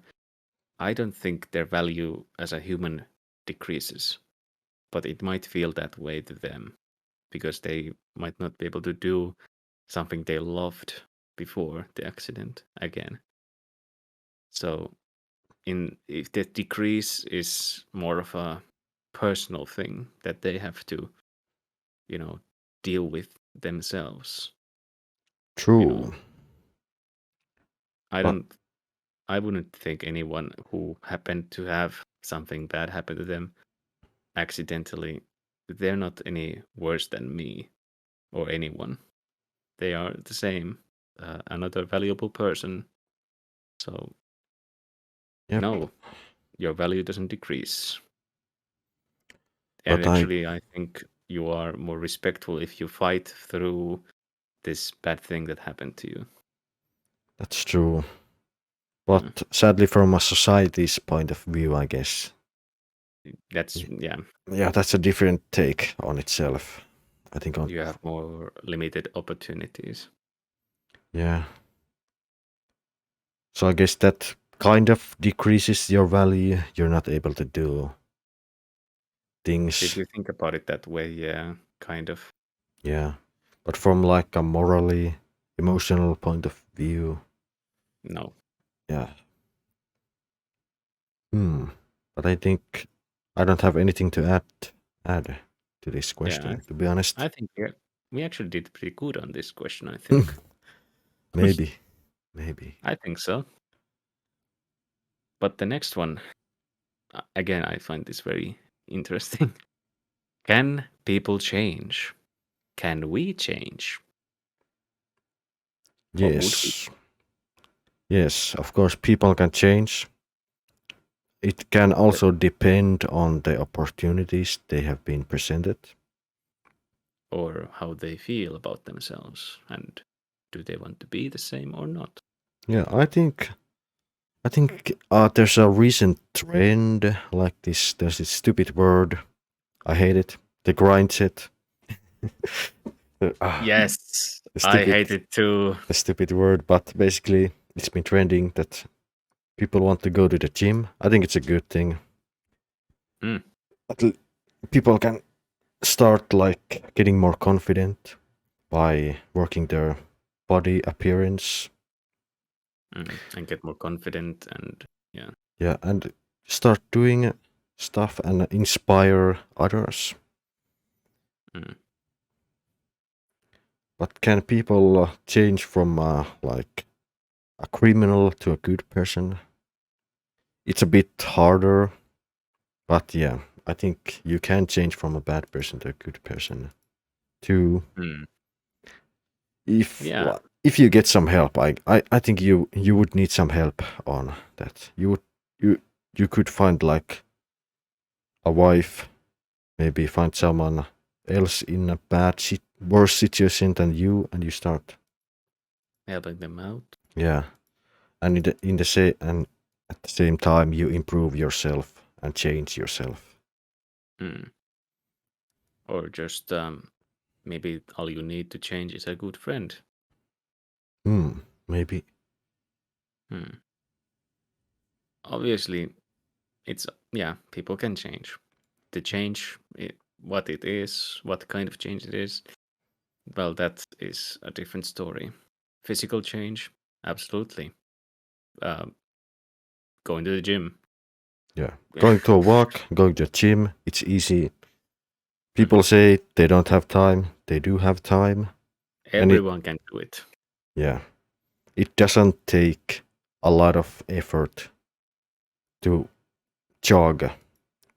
I don't think their value as a human decreases. But it might feel that way to them because they might not be able to do something they loved before the accident again. So if the decrease is more of a personal thing that they have to, deal with themselves. true. I wouldn't think anyone who happened to have something bad happen to them accidentally, they're not any worse than me or anyone. They are the same, another valuable person. So no, your value doesn't decrease. And actually, I think you are more respectful if you fight through this bad thing that happened to you. That's true. But sadly, from a society's point of view, I guess. That's, yeah. Yeah, that's a different take on itself. I think You have more limited opportunities. Yeah. So I guess that kind of decreases your value. You're not able to do things. If you think about it that way, yeah, kind of. Yeah. But from like a morally, emotional point of view. No. Yeah. But I think I don't have anything to add to this question, to be honest. I think we actually did pretty good on this question, I think. Maybe. I think so. But the next one, again, I find this very interesting. Can people change? Can we change? Yes. Yes, of course, people can change. It can also depend on the opportunities they have been presented. Or how they feel about themselves. And do they want to be the same or not? Yeah, I think there's a recent trend like this. There's this stupid word. I hate it. The grind set. Yes, I hate it too. The stupid word, but basically it's been trending that people want to go to the gym. I think it's a good thing. People can start like getting more confident by working their body appearance. And get more confident and Yeah, and start doing stuff and inspire others. But can people change from like a criminal to a good person? It's a bit harder, but yeah, I think you can change from a bad person to a good person too. Yeah. If you get some help, I think you would need some help on that. You could find like a wife, maybe find someone else in a worse situation than you, and you start Helping them out. yeah, and and at the same time you improve yourself and change yourself. Or just maybe all you need to change is a good friend. Maybe. Obviously, it's people can change. To change what it is, what kind of change it is, well, that is a different story. Physical change, absolutely. Going to the gym. Yeah. Going to a walk, going to a gym, it's easy. People say they don't have time. They do have time. Everyone can do it. Yeah. It doesn't take a lot of effort to jog,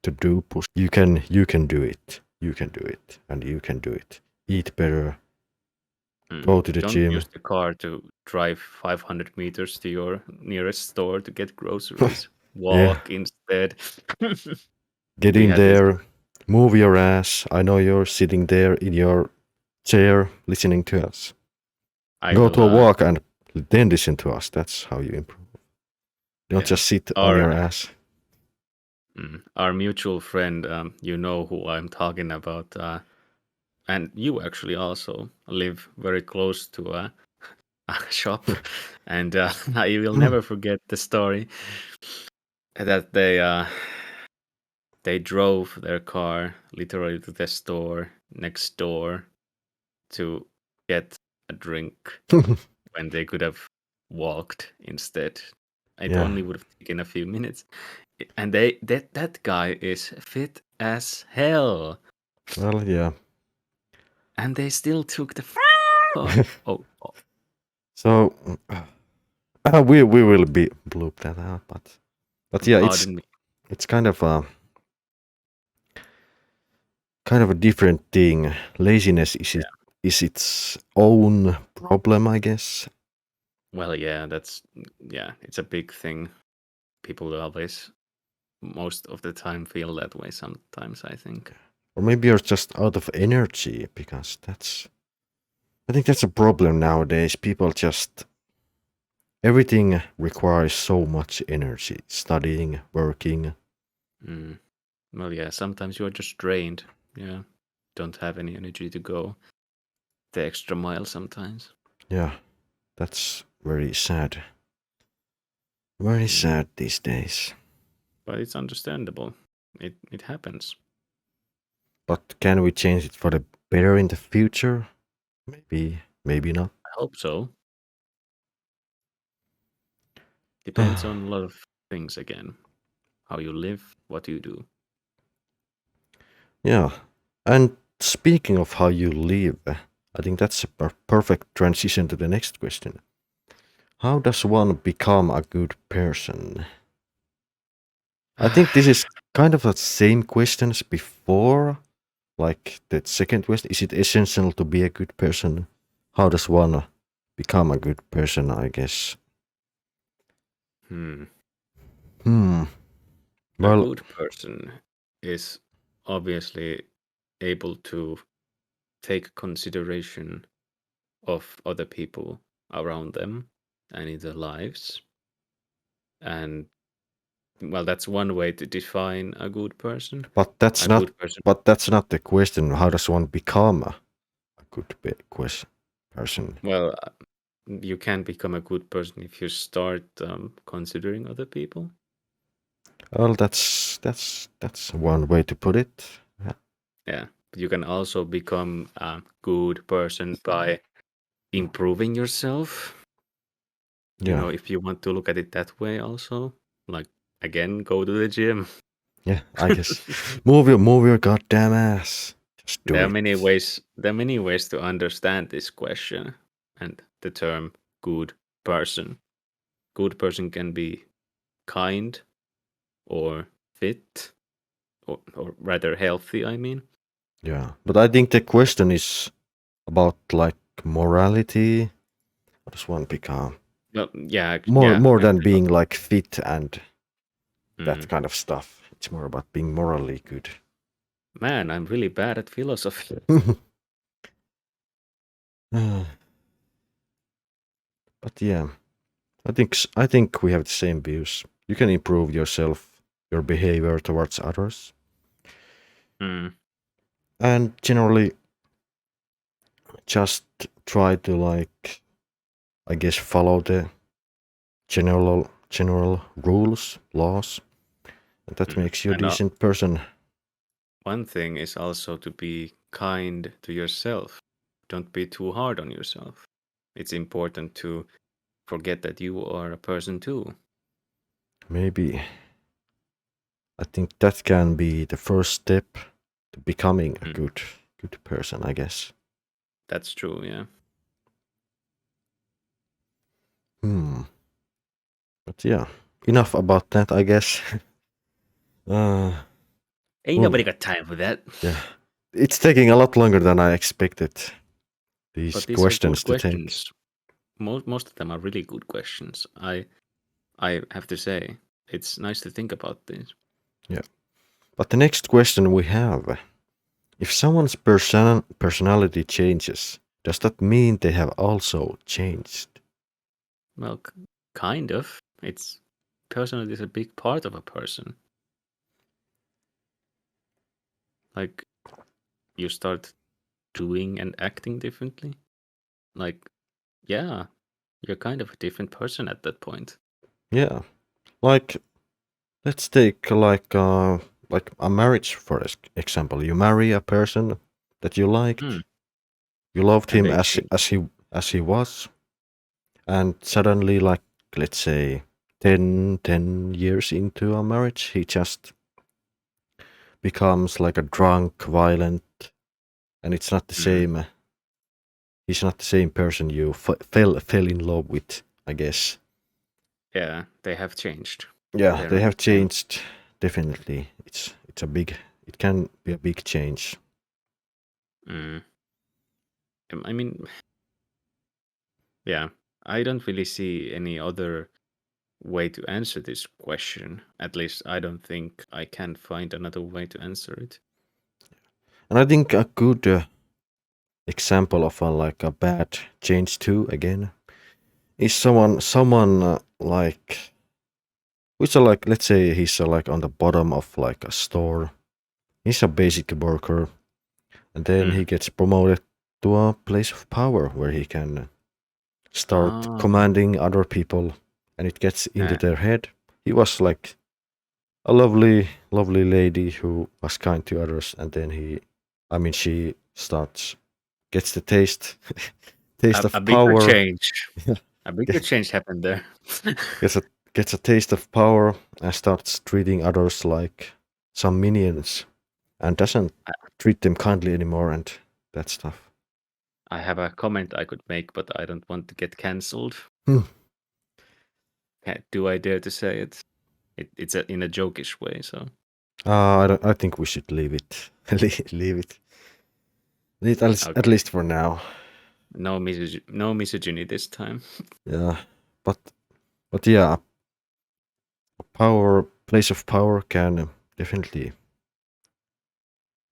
to do push. You can do it. You can do it. And you can do it. Eat better. Go to the Don't gym. use the car to drive 500 meters to your nearest store to get groceries. Walk instead. Get in there. Move your ass. I know you're sitting there in your chair listening to us. Go to a walk and then listen to us. That's how you improve. Don't just sit on your ass. Our mutual friend, you know who I'm talking about, and you actually also live very close to a shop, and I will never forget the story that they drove their car literally to the store next door to get a drink when they could have walked instead. It only would have taken a few minutes. And that guy is fit as hell. Well, yeah. And they still took the oh. So we will be bloop that out, but yeah, it's kind of a different thing. Laziness is its own problem, I guess. Well, yeah, it's a big thing. People always, most of the time, feel that way. Sometimes, I think. Or maybe you're just out of energy, because I think that's a problem nowadays. People just everything requires so much energy. Studying, working. Well, yeah, sometimes you're just drained. Yeah, don't have any energy to go the extra mile sometimes. Yeah, that's very sad. Very sad these days. But it's understandable. It happens. But can we change it for the better in the future? Maybe not. I hope so. Depends on a lot of things again. How you live, what you do. Yeah. And speaking of how you live, I think that's a perfect transition to the next question. How does one become a good person? I think this is kind of the same question as before. Like the second question, is it essential to be a good person? How does one become a good person, I guess? Well, a good person is obviously able to take consideration of other people around them and in their lives. And well, that's one way to define a good person. But that's not. But that's not the question. How does one become a good person? Well, you can become a good person if you start considering other people. Well, that's one way to put it. Yeah, but you can also become a good person by improving yourself. Yeah. You know, if you want to look at it that way, also, like again, go to the gym. Yeah, I guess move your goddamn ass. Just do There are it. many ways. There are many ways to understand this question and the term "good person." Good person can be kind or fit, or rather healthy. I mean, Yeah, but I think the question is about like morality. How does one become well, yeah, more than actually, being like fit and that mm. kind of stuff? It's more about being morally good. Man, I'm really bad at philosophy. But yeah, I think we have the same views. You can improve yourself, your behavior towards others, Mm. and generally just try to like, I guess, follow the general rules, laws, and that makes you a And decent person. one thing is also to be kind to yourself. Don't be too hard on yourself. It's important to forget that you are a person too. Maybe I think that can be the first step to becoming a good person, I guess. That's true, yeah. But yeah, enough about that, I guess. Ain't Well, nobody got time for that. yeah, it's taking a lot longer than I expected. These But these are questions good to take. questions. Most of them are really good questions. I have to say, it's nice to think about this. Yeah. But the next question we have, if someone's personality changes, does that mean they have also changed? Well, kind of. It's personality is a big part of a person. Like you start doing and acting differently. Like, yeah, you're kind of a different person at that point. Yeah. Like, let's take like a marriage for example. You marry a person that you liked. You loved And him they change. as he was, and suddenly, like, let's say 10 years into a marriage, he just becomes like a drunk, violent, and it's not the same. He's not the same person you fell in love with, I guess. Yeah, they have changed. Yeah, They're they not have the same. changed. Definitely, it's a big. It can be a big change. Mm. I mean, yeah, I don't really see any other way to answer this question. At least I don't think I can find another way to answer it. And I think a good example of a bad change too again is someone like which are like, let's say he's like on the bottom of like a store. He's a basic worker, and then he gets promoted to a place of power where he can start Ah, commanding other people, and it gets into their head. He was like a lovely lady who was kind to others, and then she gets the taste a of bigger power. change. A bigger change happened there. Gets a taste of power and starts treating others like some minions, and doesn't treat them kindly anymore and that stuff. I have a comment I could make, but I don't want to get cancelled. Hmm. Do I dare to say it? It's in a jokish way, so. I think we should leave it. Leave it. At Okay. least for now. No misogyny this time. Yeah, but yeah, place of power can definitely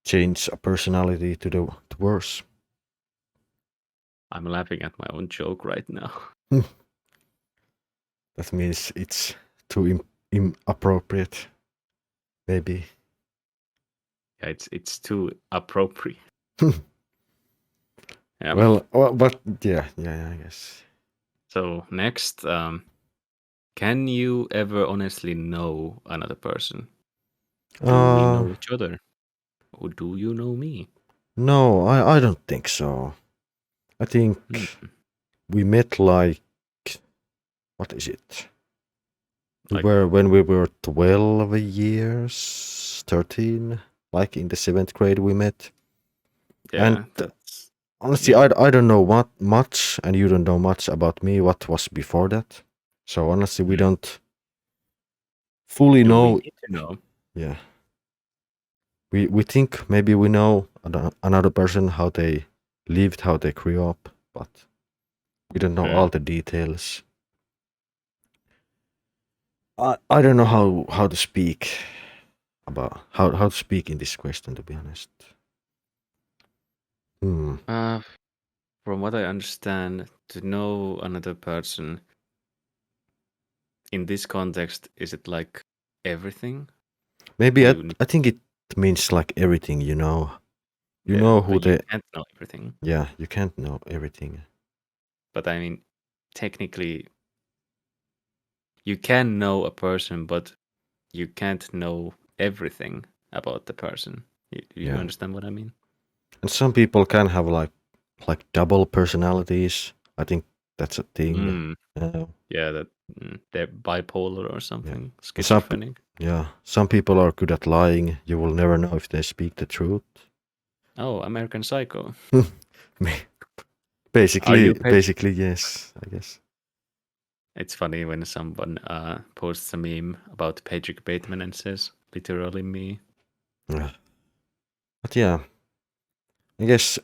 change a personality to the worse. I'm laughing at my own joke right now. That means it's too inappropriate, maybe. Yeah, it's too appropriate. Yeah. Well, but yeah, I guess. So next, can you ever honestly know another person? Do we know each other? Or do you know me? No, I don't think so. I think we met like, what is it? Like, When we were 12 years, 13, like in the 7th grade we met. And that's honestly, yeah. I don't know what much, and you don't know much about me. What was before that? So honestly, we don't fully No, we know. need to know. Yeah, we think maybe we know another person, how they lived, how they grew up, but we don't know all the details. I don't know how to speak about how to speak in this question, to be honest. From what I understand, to know another person in this context, is it like everything? Maybe You I think it means like everything, you know. You yeah, know who but you they. can't know everything. Yeah, you can't know everything. But I mean, technically, you can know a person, but you can't know everything about the person. You Yeah. understand what I mean? And some people can have like double personalities. I think that's a thing. Yeah, that they're bipolar or Yeah. something, Some schizophrenic. some people are good at lying. You will never know if they speak the truth. Oh, American Psycho. Are you Basically, yes, I guess. It's funny when someone posts a meme about Patrick Bateman and says, literally me. But yeah, I guess.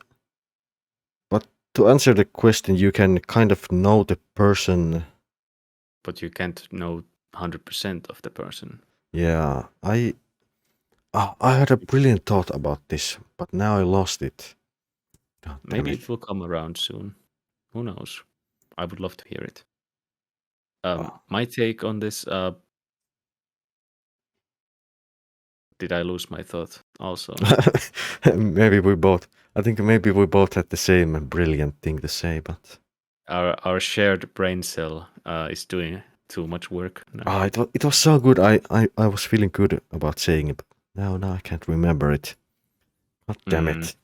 But to answer the question, you can kind of know the person. But you can't know 100% of the person. Yeah, I had a brilliant thought about this, but now I lost it. God damn Maybe it. it will come around soon. Who knows? I would love to hear it. My take on this, did I lose my thought also? Maybe we both. I think maybe we both had the same brilliant thing to say, but Our shared brain cell is doing too much work now. it was so good. I was feeling good about saying it, but now I can't remember it. God damn it.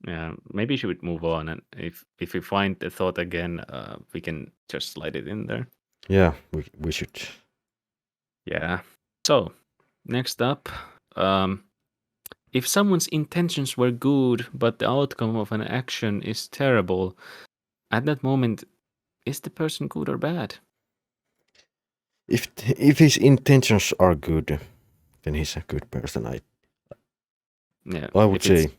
Yeah, maybe she would move on, and if we find the thought again, we can just slide it in there. Yeah, we should. Yeah. So, next up, if someone's intentions were good, but the outcome of an action is terrible, at that moment, is the person good or bad? If his intentions are good, then he's a good person. I would if it's say.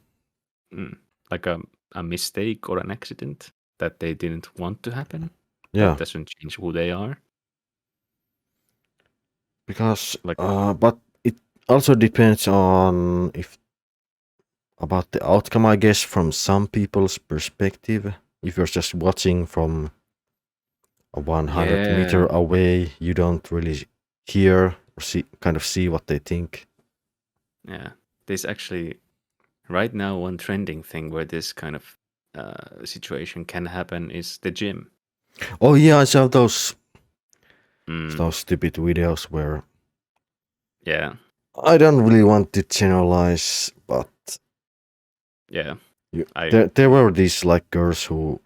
like a mistake or an accident that they didn't want to happen, Yeah, that doesn't change who they are. because Like, but it also depends on if about the outcome, I guess, from some people's perspective. If you're just watching from a 100-meter away, you don't really hear or see what they think. Yeah, there's actually right now one trending thing where this kind of situation can happen is the gym. Oh yeah, I saw those stupid videos where Yeah, I don't really want to generalize, but yeah. there were these like girls who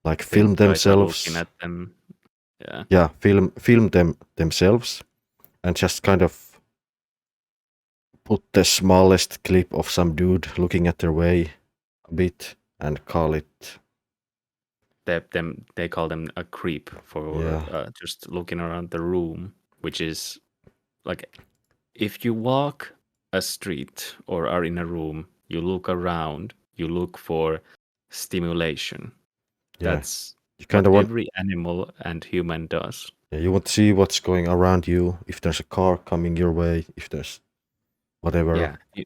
like film Guys are looking themselves. at them. Yeah, film themselves and just kind of put the smallest clip of some dude looking at their way a bit and call it. They call them a creep for just looking around the room, which is like if you walk a street or are in a room, you look around, you look for stimulation. Yeah, That's you kind what of want. every animal and human does. Yeah, you want to see what's going around you. If there's a car coming your way, if there's whatever. Yeah,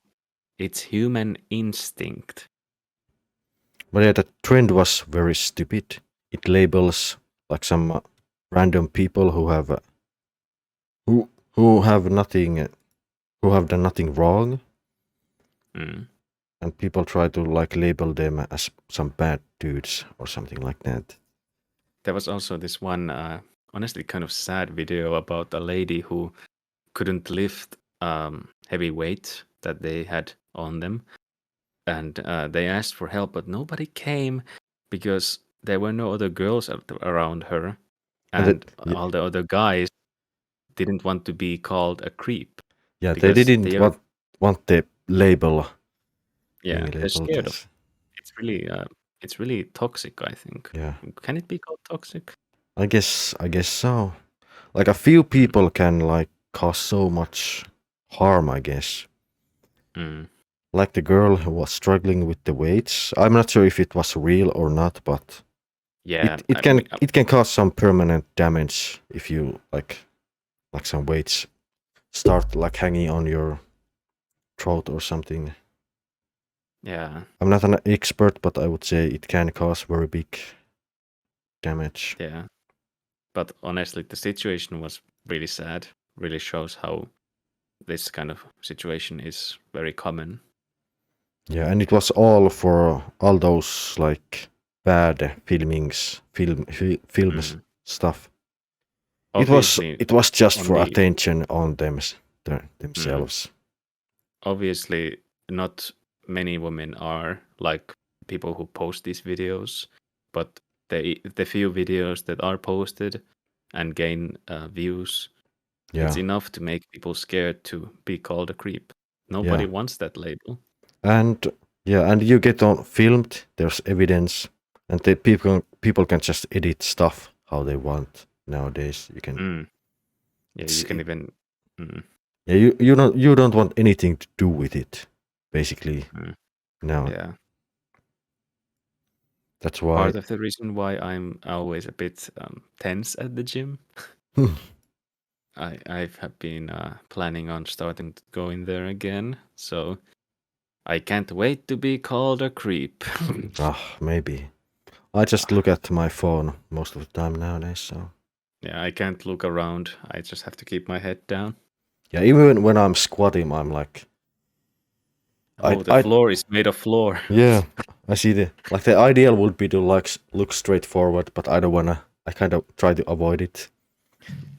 it's human instinct. But yeah, the trend was very stupid. It labels like some random people who have who have nothing who have done nothing wrong, and people try to like label them as some bad dudes or something like that. There was also this one, honestly, kind of sad video about a lady who couldn't lift heavy weight that they had on them, and they asked for help, but nobody came because there were no other girls around her, and all the other guys didn't want to be called a creep. Yeah, they Because didn't want the label. Yeah, being they're labeled scared of. as. It's really toxic, I think. Yeah, Can it be called toxic? I guess so. Like a few Mm. people can like cause so much harm, I guess. Mm. Like the girl who was struggling with the weights. I'm not sure if it was real or not, but Yeah, it I mean, can cause some permanent damage if you like some weights start like hanging on your throat or something. yeah, I'm not an expert, but I would say it can cause very big damage. yeah. But honestly, the situation was really sad. Really shows how this kind of situation is very common. Yeah, and it was all for all those like bad films Mm. stuff. Obviously, It was just for only attention on mm, themselves. obviously not many women are like people who post these videos, but the few videos that are posted and gain views, it's Yeah, enough to make people scared to be called a creep. Nobody yeah, wants that label. and yeah, and you get on filmed. There's evidence, and the people can just edit stuff how they want nowadays. You can. Mm. Yeah, you It's, can even. Mm, yeah, you don't want anything to do with it, basically. mm, No, yeah. that's why. Part of the reason why I'm always a bit tense at the gym. I have been planning on starting to go in there again, so I can't wait to be called a creep. Maybe. I just look at my phone most of the time nowadays. So Yeah, I can't look around. I just have to keep my head down. yeah, even when I'm squatting, I'm like, Oh, the I floor is made of floor. yeah, I see the ideal would be to like look straight forward, but I don't wanna. I kind of try to avoid it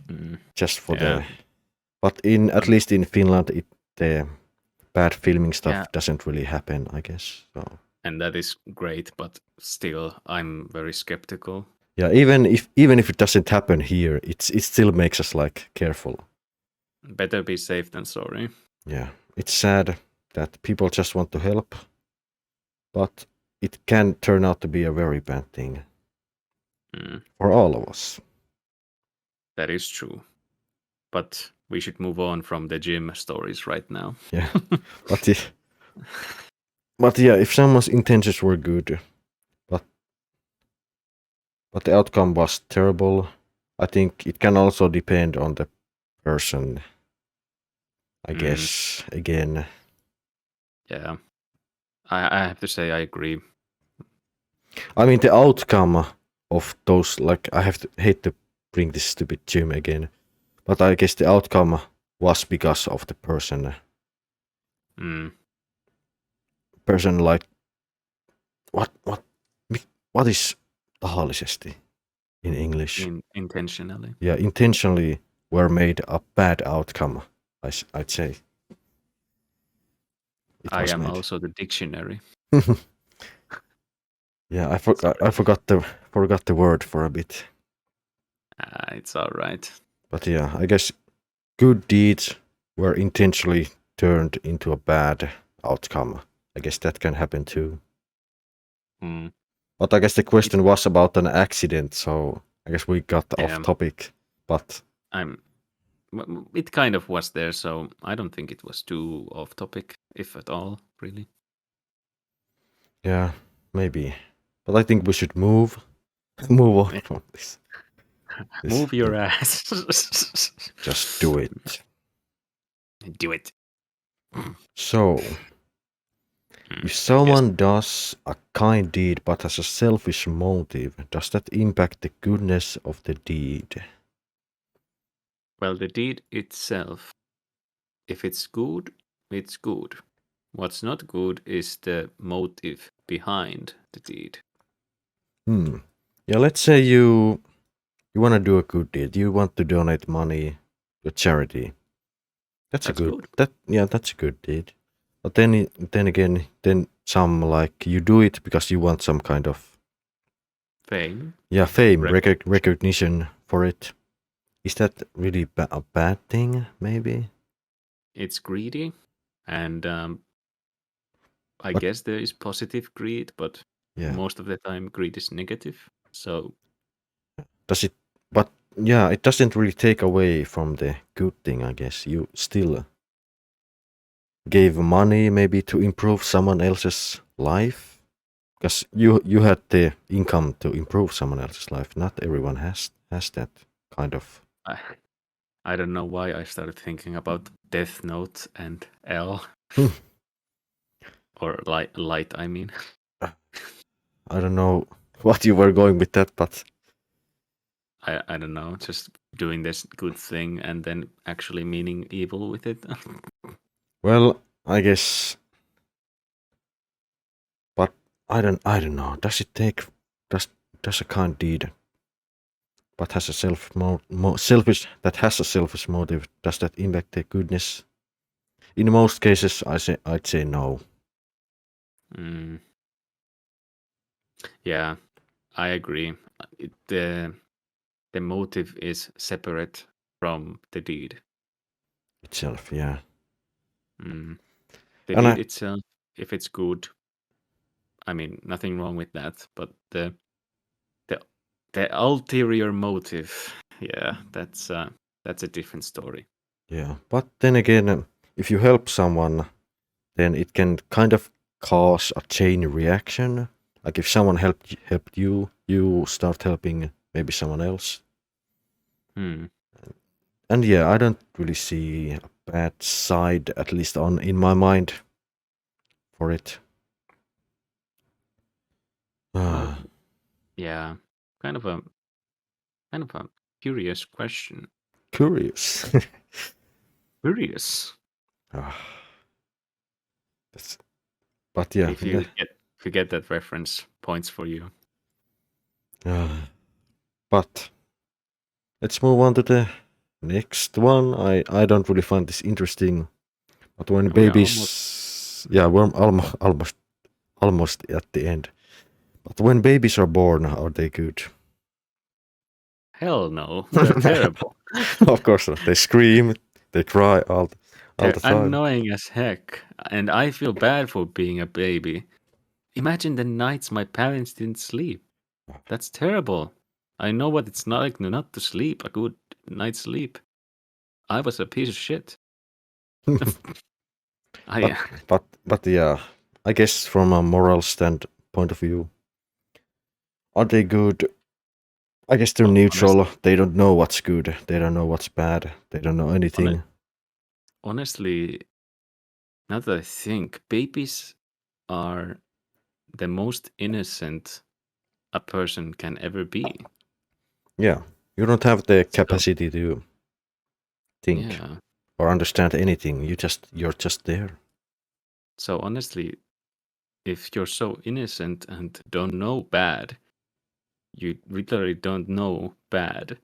Mm, just for yeah, But at least in Finland, the bad filming stuff yeah, doesn't really happen, I guess. So and that is great, but still, I'm very skeptical. yeah, even if it doesn't happen here, it still makes us like careful. Better be safe than sorry. Yeah, it's sad that people just want to help, but it can turn out to be a very bad thing Mm, for all of us. that is true. But we should move on from the gym stories right now. Yeah, but yeah, if someone's intentions were good, but the outcome was terrible, I think it can also depend on the person. I guess again. Yeah, I have to say I agree. I mean, the outcome of those, like, hate to bring this stupid gym again, but I guess the outcome was because of the person. Mm. Person like what is tahallisesti in English? Intentionally. Yeah, intentionally were made a bad outcome. I'd say. It I was am made. also the dictionary. Yeah, I forgot the word for a bit. It's all right. But yeah, I guess good deeds were intentionally turned into a bad outcome. I guess that can happen too. Mm. But I guess the question was about an accident, so I guess we got off topic. But it kind of was there, so I don't think it was too off topic, if at all, really. yeah, maybe. But I think we should move on from this. Move your ass. Just do it. Do it. So, if someone does a kind deed but has a selfish motive, does that impact the goodness of the deed? Well, the deed itself, if it's good, it's good. What's not good is the motive behind the deed. Yeah, let's say you want to do a good deed. You want to donate money to charity. That's good. That's a good deed. But then again, some like you do it because you want some kind of Fame. Yeah, fame, recognition for it. Is that really a bad thing? Maybe. It's greedy, and I But guess there is positive greed, but yeah, most of the time greed is negative. So does it? But yeah, it doesn't really take away from the good thing. I guess you still gave money maybe to improve someone else's life because you had the income to improve someone else's life. Not everyone has that kind of. I, I don't know why I started thinking about Death Note and L Hmm. or light. I mean, I don't know what you were going with that, but I don't know, just doing this good thing and then actually meaning evil with it. well, I guess. But I don't know. Does it take does a kind deed but has a selfish that has a selfish motive, does that impact the goodness? In most cases, I'd say no. Mm, yeah, I agree. The motive is separate from the deed. Itself, yeah. Mm. The And deed I, itself, if it's good, I mean, nothing wrong with that. But the the ulterior motive, yeah, that's a different story. yeah. But then again, if you help someone, then it can kind of cause a chain reaction. Like if someone helped you, you start helping maybe someone else. Hmm. And yeah, I don't really see a bad side, at least on in my mind, for it. Well, yeah, kind of a curious question. Curious. Curious. Ah, that's, but yeah, If you get that reference, points for you. but let's move on to the next one. I don't really find this interesting, but when We are almost. yeah, we're almost at the end. But when babies are born, are they good? Hell no, they're terrible. Of course not. They scream, they cry all They're the time. annoying as heck, and I feel bad for being a baby. Imagine the nights my parents didn't sleep. That's terrible. I know what it's like not to sleep a good night's sleep. I was a piece of shit. but I but yeah, I guess from a moral point of view, are they good? I guess they're honest, neutral. They don't know what's good. They don't know what's bad. They don't know anything. honestly, now that I think, babies are the most innocent a person can ever be. Yeah, you don't have the So capacity to think yeah. or understand anything. You're just there. So honestly, if you're so innocent and don't know bad, you literally don't know bad.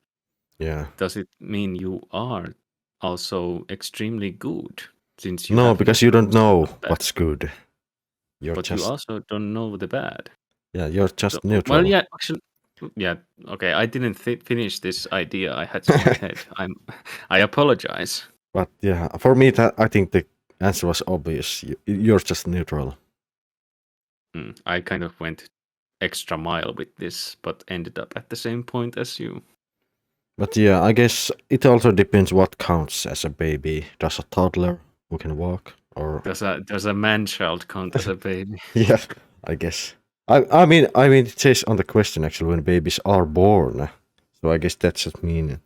Yeah. Does it mean you are also extremely good since you No, have because no you don't concept know of bad? what's good. You're But you just also don't know the bad. you're So, just well, neutral. yeah, actually, yeah, okay. I didn't finish this idea I had in my head. I apologize. But yeah, for me, I think the answer was obvious. You're just neutral. I kind of went extra mile with this, but ended up at the same point as you. But yeah, I guess it also depends what counts as a baby. Does a toddler who can walk, or Does a man child count as a baby? yeah, I guess. It says on the question actually when babies are born. So I guess that just mean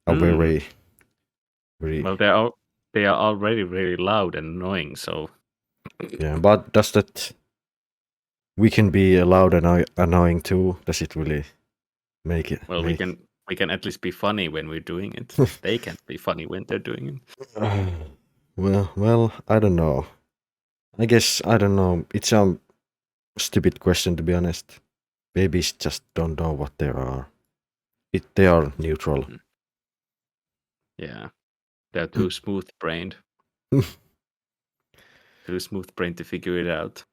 a Hmm. very Well, they are already very loud and annoying. So, yeah. But does that we can be loud and annoying too? Does it really make it well, make? we can at least be funny when we're doing it. They can't be funny when they're doing it. Well, I don't know. I guess I don't know. It's a stupid question to be honest. Babies just don't know what they are. They are neutral. Mm. Yeah, they're too smooth brained. Too smooth brained to figure it out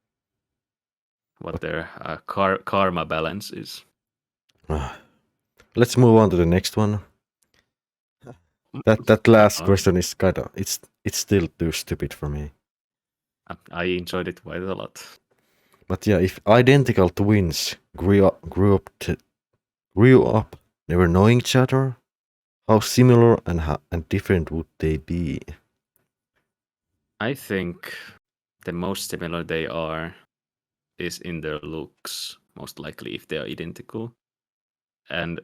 what But their karma balance is. let's move on to the next one. That last Uh-oh. question is kind of it's still too stupid for me. I enjoyed it quite a lot. But yeah, if identical twins grew up never knowing each other, how similar and different would they be? I think the most similar they are is in their looks, most likely if they are identical. And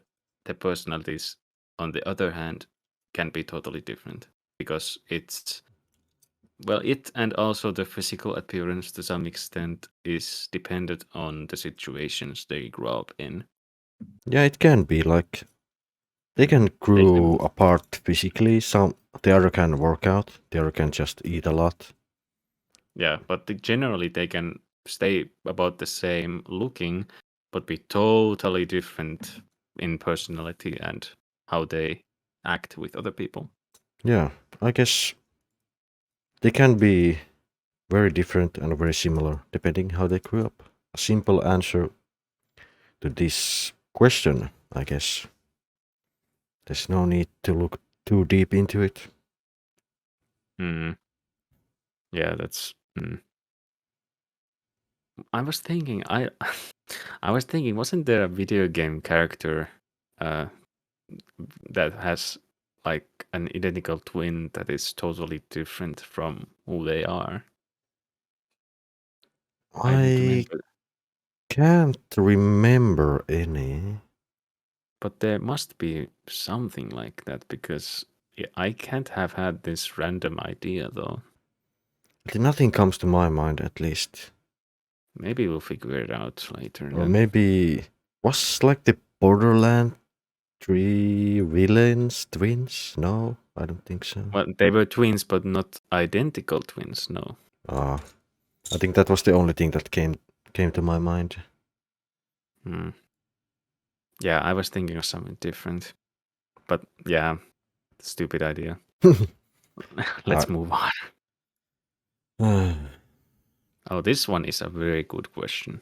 the personalities, on the other hand, can be totally different because it and also the physical appearance to some extent is dependent on the situations they grow up in. Yeah, it can be like they can They grow can, apart physically. The other can work out. The other can just eat a lot. yeah, but generally they can stay about the same looking, but be totally different in personality and how they act with other people. Yeah, I guess they can be very different and very similar depending how they grew up. A simple answer to this question, I guess. There's no need to look too deep into it. Mm. Yeah, that's. I was thinking, I was thinking, wasn't there a video game character uh, that has like an identical twin that is totally different from who they are? I don't I remember, can't remember any. but there must be something like that because I can't have had this random idea though. Nothing comes to my mind, at least. Maybe we'll figure it out later Or then. maybe was like the Borderland 3 villains twins? No, I don't think so. Well, they were twins, but not identical twins. No. Ah, I think that was the only thing that came to my mind. Hmm. Yeah, I was thinking of something different. But yeah, stupid idea. Let's move on. Oh, this one is a very good question.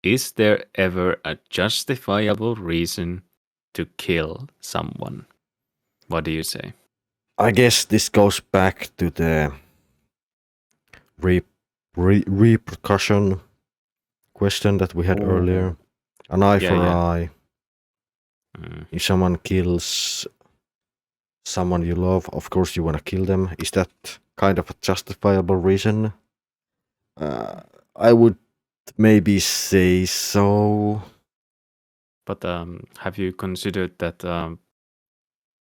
Is there ever a justifiable reason to kill someone? What do you say? I guess this goes back to the repercussion question that we had earlier. An eye for Yeah. eye. If someone kills someone you love, of course you want to kill them. Is that kind of a justifiable reason? I would maybe say so. But have you considered that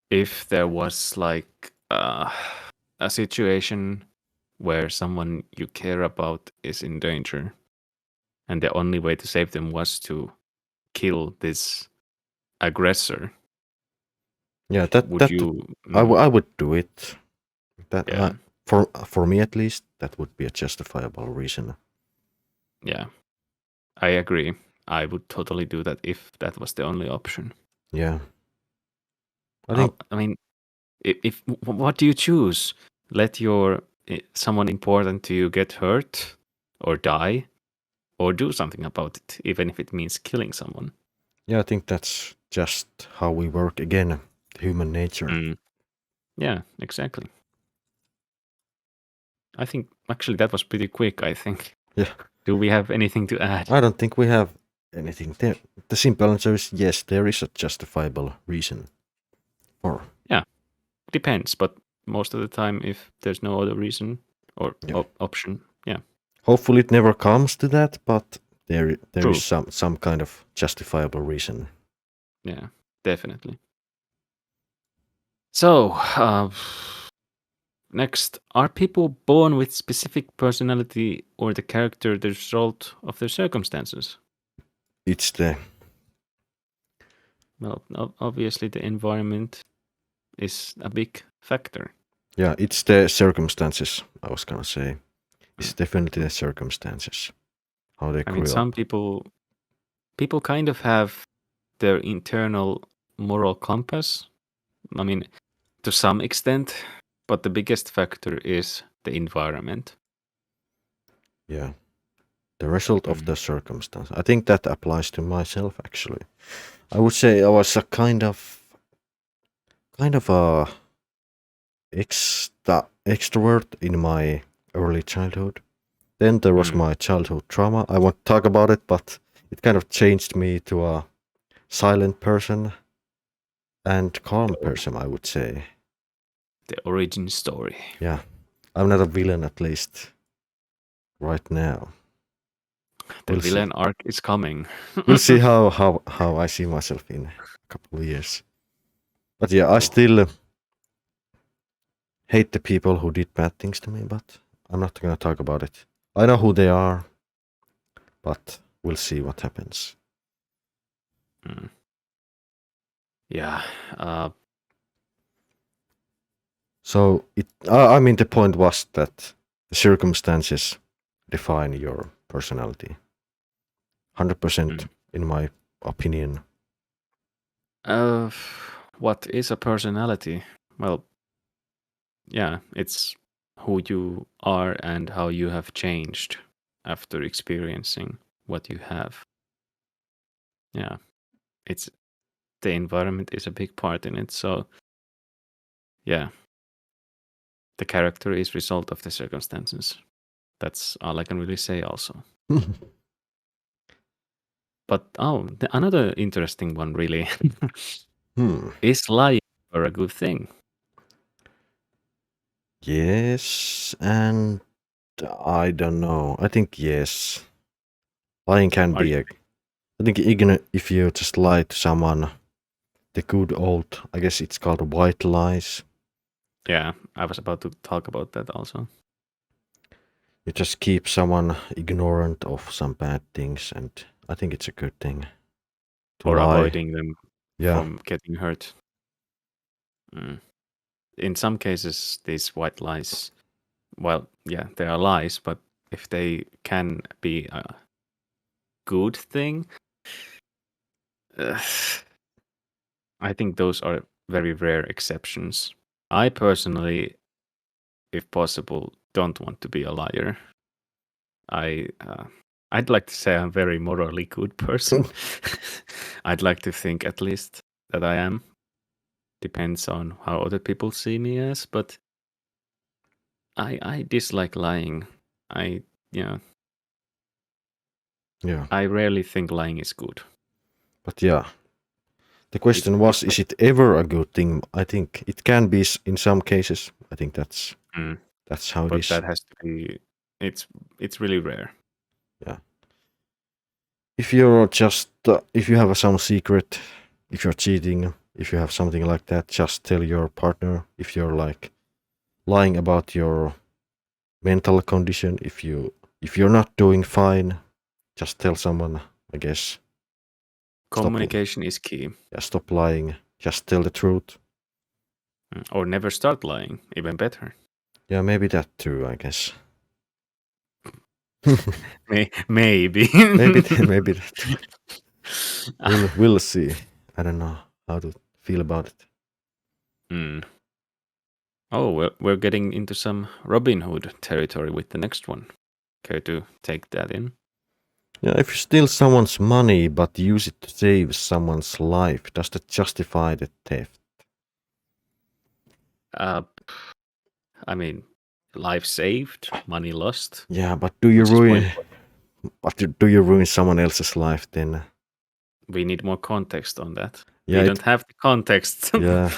if there was like a situation where someone you care about is in danger, and the only way to save them was to kill this aggressor? Yeah, Would you? I would do it. Yeah, For me at least, that would be a justifiable reason. yeah, I agree. I would totally do that if that was the only option. Yeah, I think I mean, if what do you choose? Let your someone important to you get hurt or die, or do something about it, even if it means killing someone. yeah, I think that's just how we work again, human nature. Yeah, exactly. I think actually that was pretty quick, I think. Yeah. Do we have anything to add? I don't think we have anything there. The simple answer is yes, there is a justifiable reason. Or Yeah, depends, but most of the time, if there's no other reason or option, yeah. hopefully it never comes to that, but there True. is some kind of justifiable reason. Yeah, definitely. So, next, are people born with specific personality or the character the result of their circumstances? It's the Well, obviously the environment is a big factor. yeah, it's the circumstances. I was gonna say, it's definitely the circumstances, how they I mean, grew some up. people kind of have their internal moral compass. I mean, to some extent, but the biggest factor is the environment. Yeah, the result of the circumstance. I think that applies to myself actually. I would say I was a kind of a extrovert in my early childhood. Then there was Mm. my childhood trauma. I won't talk about it, but it kind of changed me to a silent person and calm person, I would say. The origin story. Yeah, I'm not a villain, at least right now. The We'll see. villain arc is coming. We'll see how I see myself in a couple of years. But yeah, I still hate the people who did bad things to me, but I'm not gonna talk about it. I know who they are, but we'll see what happens. Mm. Yeah. So I mean, the point was that the circumstances define your personality. 100% in my opinion. What is a personality? Well, yeah, it's who you are and how you have changed after experiencing what you have. Yeah, it's the environment is a big part in it. So, yeah, the character is result of the circumstances. That's all I can really say. Also, but another interesting one, really, is lying ever a good thing? Yes, and I don't know. I think yes. Lying can be I think even if you just lie to someone, the good old, I guess it's called white lies. Yeah, I was about to talk about that also. You just keep someone ignorant of some bad things, and I think it's a good thing. Or avoiding them from getting hurt. In some cases, these white lies, well, yeah, they are lies, but if they can be a good thing, I think those are very rare exceptions. I personally, if possible, don't want to be a liar. I'd like to say I'm a very morally good person. I'd like to think at least that I am. Depends on how other people see me as, but I dislike lying. Yeah. I rarely think lying is good. But yeah, the question was, is it ever a good thing? I think it can be in some cases. I think that's how it is. But that has to be. It's really rare. Yeah. If you're just if you have some secret, if you're cheating, if you have something like that, just tell your partner. If you're like lying about your mental condition, if you're not doing fine, just tell someone, I guess. Communication is key. Yeah, stop lying. Just tell the truth. Or never start lying, even better. Yeah, maybe that too, I guess. Maybe. maybe that too. We'll see. I don't know how to feel about it. Oh, we're getting into some Robin Hood territory with the next one. Care to take that in? Yeah, if you steal someone's money but use it to save someone's life, does that justify the theft? I mean, life saved, money lost. Yeah, but do you ruin someone else's life then? We need more context on that. Yeah, we don't have the context. Yeah.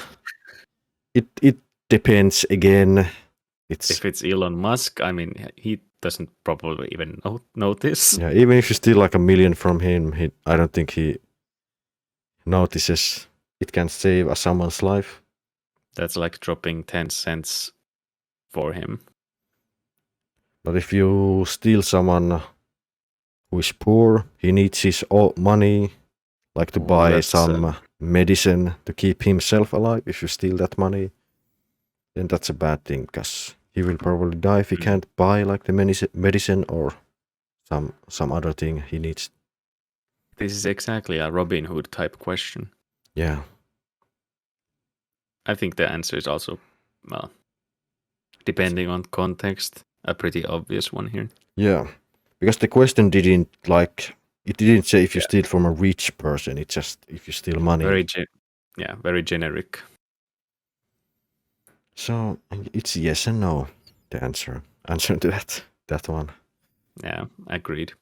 It depends again. If it's Elon Musk, I mean, he doesn't probably even notice. Yeah, even if you steal like $1 million from him, I don't think he notices it can save someone's life. That's like dropping 10 cents for him. But if you steal someone who is poor, he needs his money, like to buy some medicine to keep himself alive. If you steal that money, then that's a bad thing, because he will probably die if he can't buy like the medicine or some other thing he needs. This is exactly a Robin Hood type question. Yeah. I think the answer is also, well, depending on context, a pretty obvious one here. Yeah, because the question didn't say if you steal from a rich person. It's just if you steal money. Very generic. So it's yes and no, the answer. answer to that one. Yeah, agreed.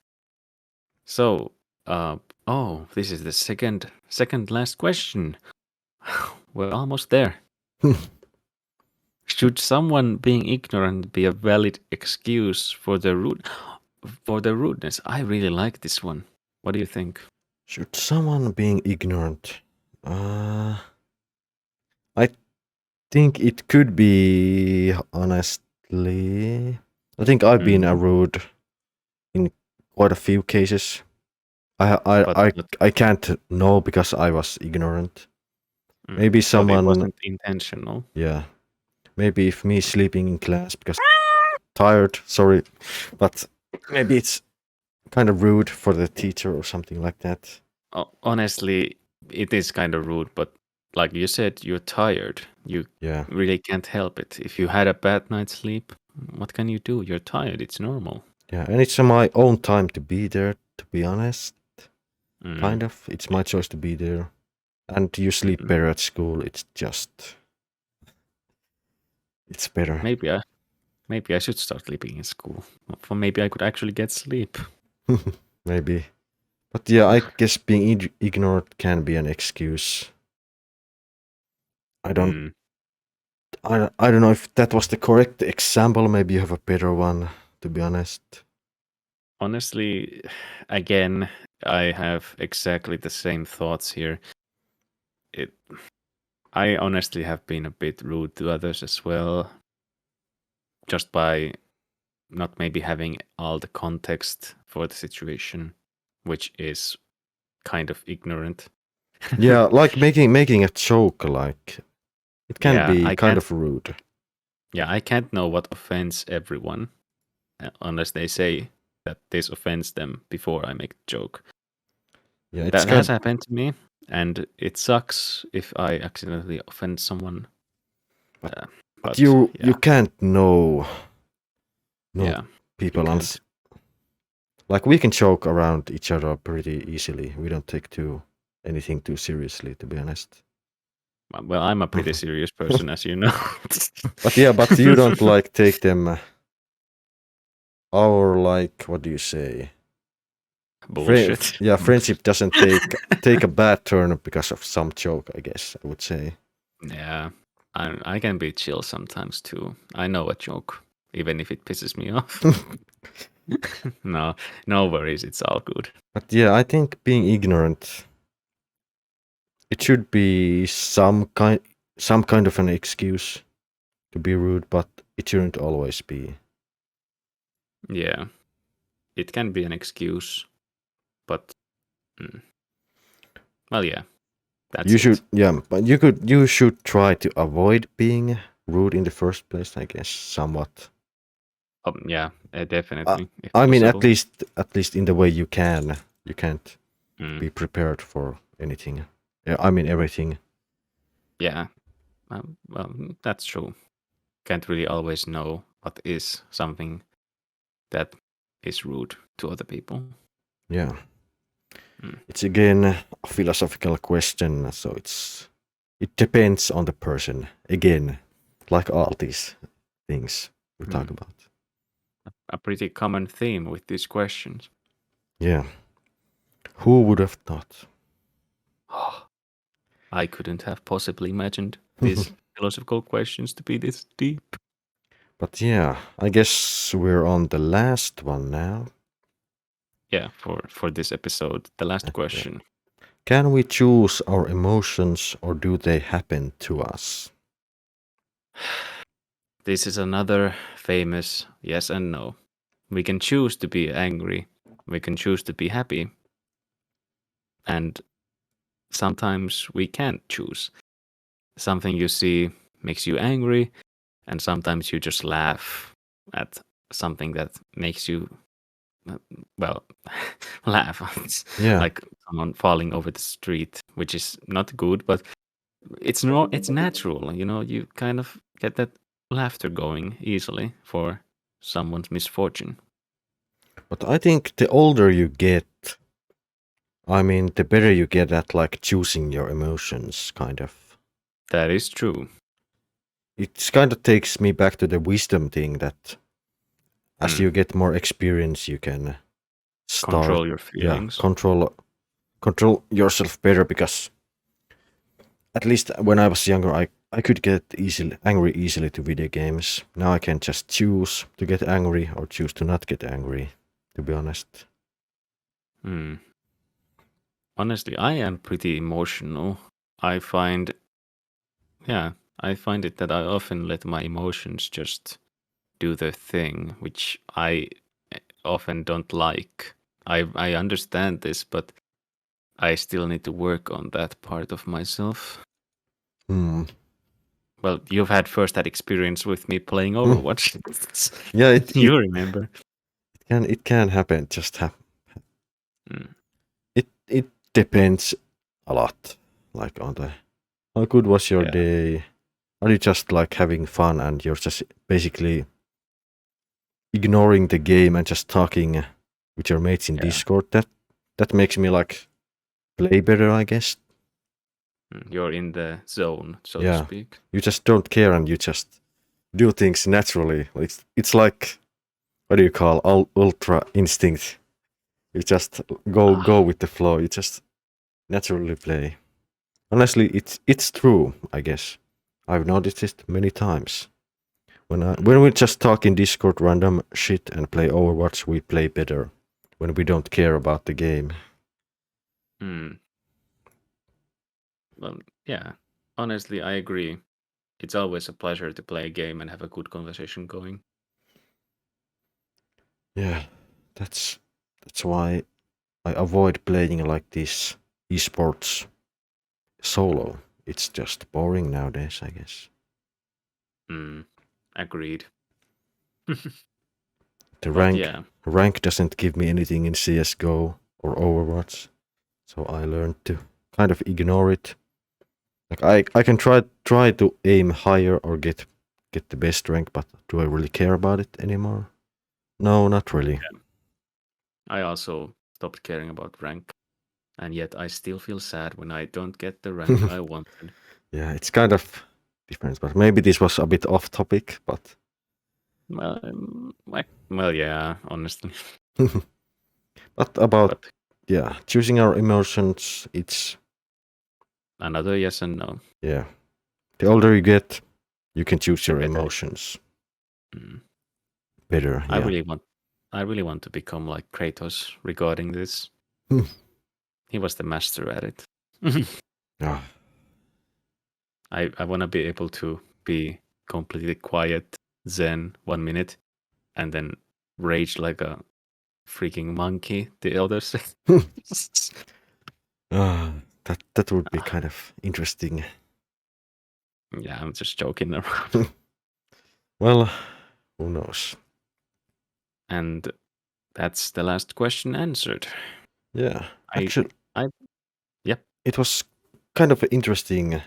So, this is the second last question. We're almost there. Should someone being ignorant be a valid excuse for the rudeness? I really like this one. What do you think? Should someone being ignorant? I think it could be, honestly. I think I've been rude in quite a few cases. I can't know because I was ignorant. Maybe someone. It wasn't intentional. Yeah. Maybe if me sleeping in class because tired, sorry, but maybe it's kind of rude for the teacher or something like that. Honestly, it is kind of rude, but like you said, you're tired. You really can't help it. If you had a bad night's sleep, what can you do? You're tired. It's normal. Yeah, and it's my own time to be there, to be honest. Kind of. It's my choice to be there. And you sleep better at school. It's just... It's better. Maybe I should start sleeping in school. For maybe I could actually get sleep. Maybe. But yeah, I guess being ignored can be an excuse. I don't know if that was the correct example. Maybe you have a better one, to be honest. Honestly, again, I have exactly the same thoughts here. I honestly have been a bit rude to others as well, just by not maybe having all the context for the situation, which is kind of ignorant. Yeah, like making a joke, like it can be kind of rude. Yeah, I can't know what offends everyone unless they say that this offends them before I make the joke. Yeah, that has happened to me, and it sucks if I accidentally offend someone. But you can't know people. Like we can joke around each other pretty easily. We don't take anything too seriously, to be honest. Well, I'm a pretty serious person, as you know. But you don't like take them. What do you say? Bullshit. Friendship doesn't take a bad turn because of some joke, I guess I would say. Yeah, I can be chill sometimes too. I know a joke, even if it pisses me off. No worries, it's all good. But yeah, I think being ignorant, it should be some kind of an excuse to be rude, but it shouldn't always be. Yeah, it can be an excuse, but well, yeah, that's but you should try to avoid being rude in the first place, I guess, somewhat. Yeah, definitely. I mean, at least in the way you can. You can't be prepared for anything. I mean, everything. Yeah, well, that's true. Can't really always know what is something that is rude to other people. Yeah. It's again a philosophical question, so it depends on the person. Again, like all these things we talk about. A pretty common theme with these questions. Yeah. Who would have thought? I couldn't have possibly imagined these philosophical questions to be this deep. But yeah, I guess we're on the last one now. Yeah, for this episode, the last question. Can we choose our emotions or do they happen to us? This is another famous yes and no. We can choose to be angry. We can choose to be happy. And sometimes we can't choose. Something you see makes you angry, and sometimes you just laugh at something that makes you, well, laugh. Like someone falling over the street, which is not good, but it's natural. You kind of get that laughter going easily for someone's misfortune. But I think the older you get, I mean, the better you get at like choosing your emotions, kind of. That is true. It kind of takes me back to the wisdom thing that as you get more experience, you can start Control your feelings. control yourself better, because at least when I was younger, I could get angry easily to video games. Now I can just choose to get angry or choose to not get angry, to be honest. Honestly, I am pretty emotional. I find it that I often let my emotions just do their thing, which I often don't like. I understand this, but I still need to work on that part of myself. Well, you've had first-hand experience with me playing Overwatch. Yeah, you remember. It can happen. Just happen. It depends a lot, like on the how good was your day. Are you just like having fun and you're just basically ignoring the game and just talking with your mates in Discord? That makes me like play better, I guess. You're in the zone, so to speak. You just don't care and you just do things naturally. It's like, what do you call, ultra instinct. You just go with the flow. You just naturally play. Honestly, it's true, I guess. I've noticed it many times. When we just talk in Discord random shit and play Overwatch, we play better. When we don't care about the game. Well, yeah. Honestly, I agree. It's always a pleasure to play a game and have a good conversation going. Yeah, that's why I avoid playing like this esports solo. It's just boring nowadays, I guess. Agreed. The rank doesn't give me anything in CS:GO or Overwatch, so I learned to kind of ignore it. Like I can try to aim higher or get the best rank, but do I really care about it anymore? No, not really. Yeah. I also stopped caring about rank, and yet I still feel sad when I don't get the rank I wanted. Yeah, it's kind of different, but maybe this was a bit off topic, but well, yeah, honestly. But about choosing our emotions, it's another yes and no. Yeah, the older you get, you can choose your emotions better. I really want to become like Kratos regarding this. He was the master at it. I want to be able to be completely quiet, zen 1 minute, and then rage like a freaking monkey the other second. That would be kind of interesting. Yeah, I'm just joking around. Well, who knows? And that's the last question answered. Yeah, actually, yep. It was kind of an interesting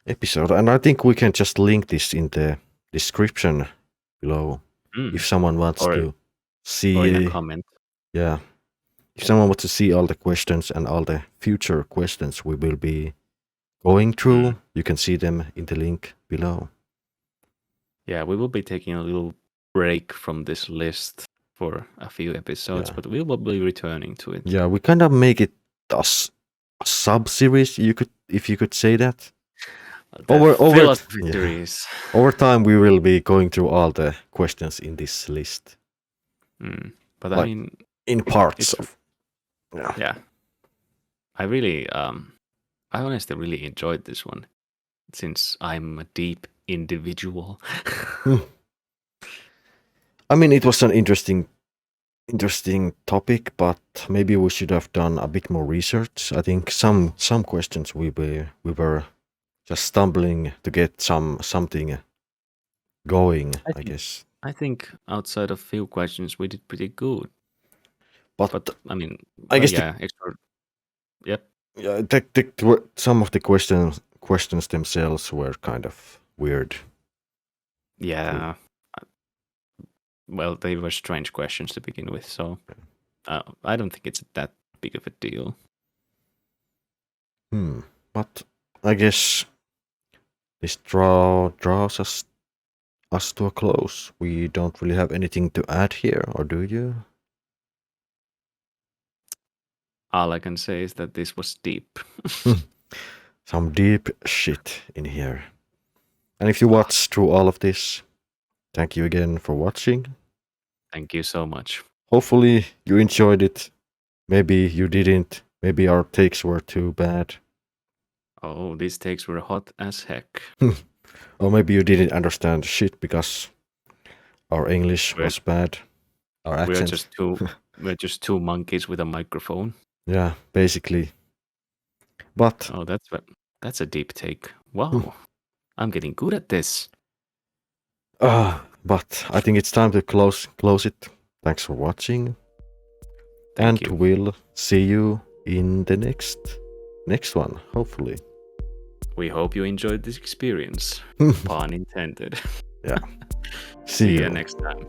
episode, and I think we can just link this in the description below if someone wants to see. Or in a comment. Yeah, if someone wants to see all the questions and all the future questions we will be going through, you can see them in the link below. Yeah, we will be taking a little break from this list for a few episodes, but we will be returning to it. Yeah, we kind of make it a sub-series, if you could say that. Over time, we will be going through all the questions in this list. But like, I mean, in parts. Yeah. I really, I honestly really enjoyed this one, since I'm a deep individual. I mean, it was an interesting topic, but maybe we should have done a bit more research. I think some questions we were just stumbling to get something going, I guess. I think outside of few questions we did pretty good. But I mean, I guess yep. Yeah, some of the questions themselves were kind of weird. Yeah. Well, they were strange questions to begin with, so I don't think it's that big of a deal. But I guess this draws us us to a close. We don't really have anything to add here, or do you? All I can say is that this was deep. Some deep shit in here. And if you watched through all of this, thank you again for watching. Thank you so much. Hopefully you enjoyed it. Maybe you didn't. Maybe our takes were too bad. Oh, these takes were hot as heck. Or maybe you didn't understand shit because our English was bad. Our accent. We're just two monkeys with a microphone. Yeah, basically. But oh, that's a deep take. Wow, I'm getting good at this. But I think it's time to close it. Thanks for watching. Thank you. We'll see you in the next one, hopefully. We hope you enjoyed this experience. Pun intended. Yeah. See you next time.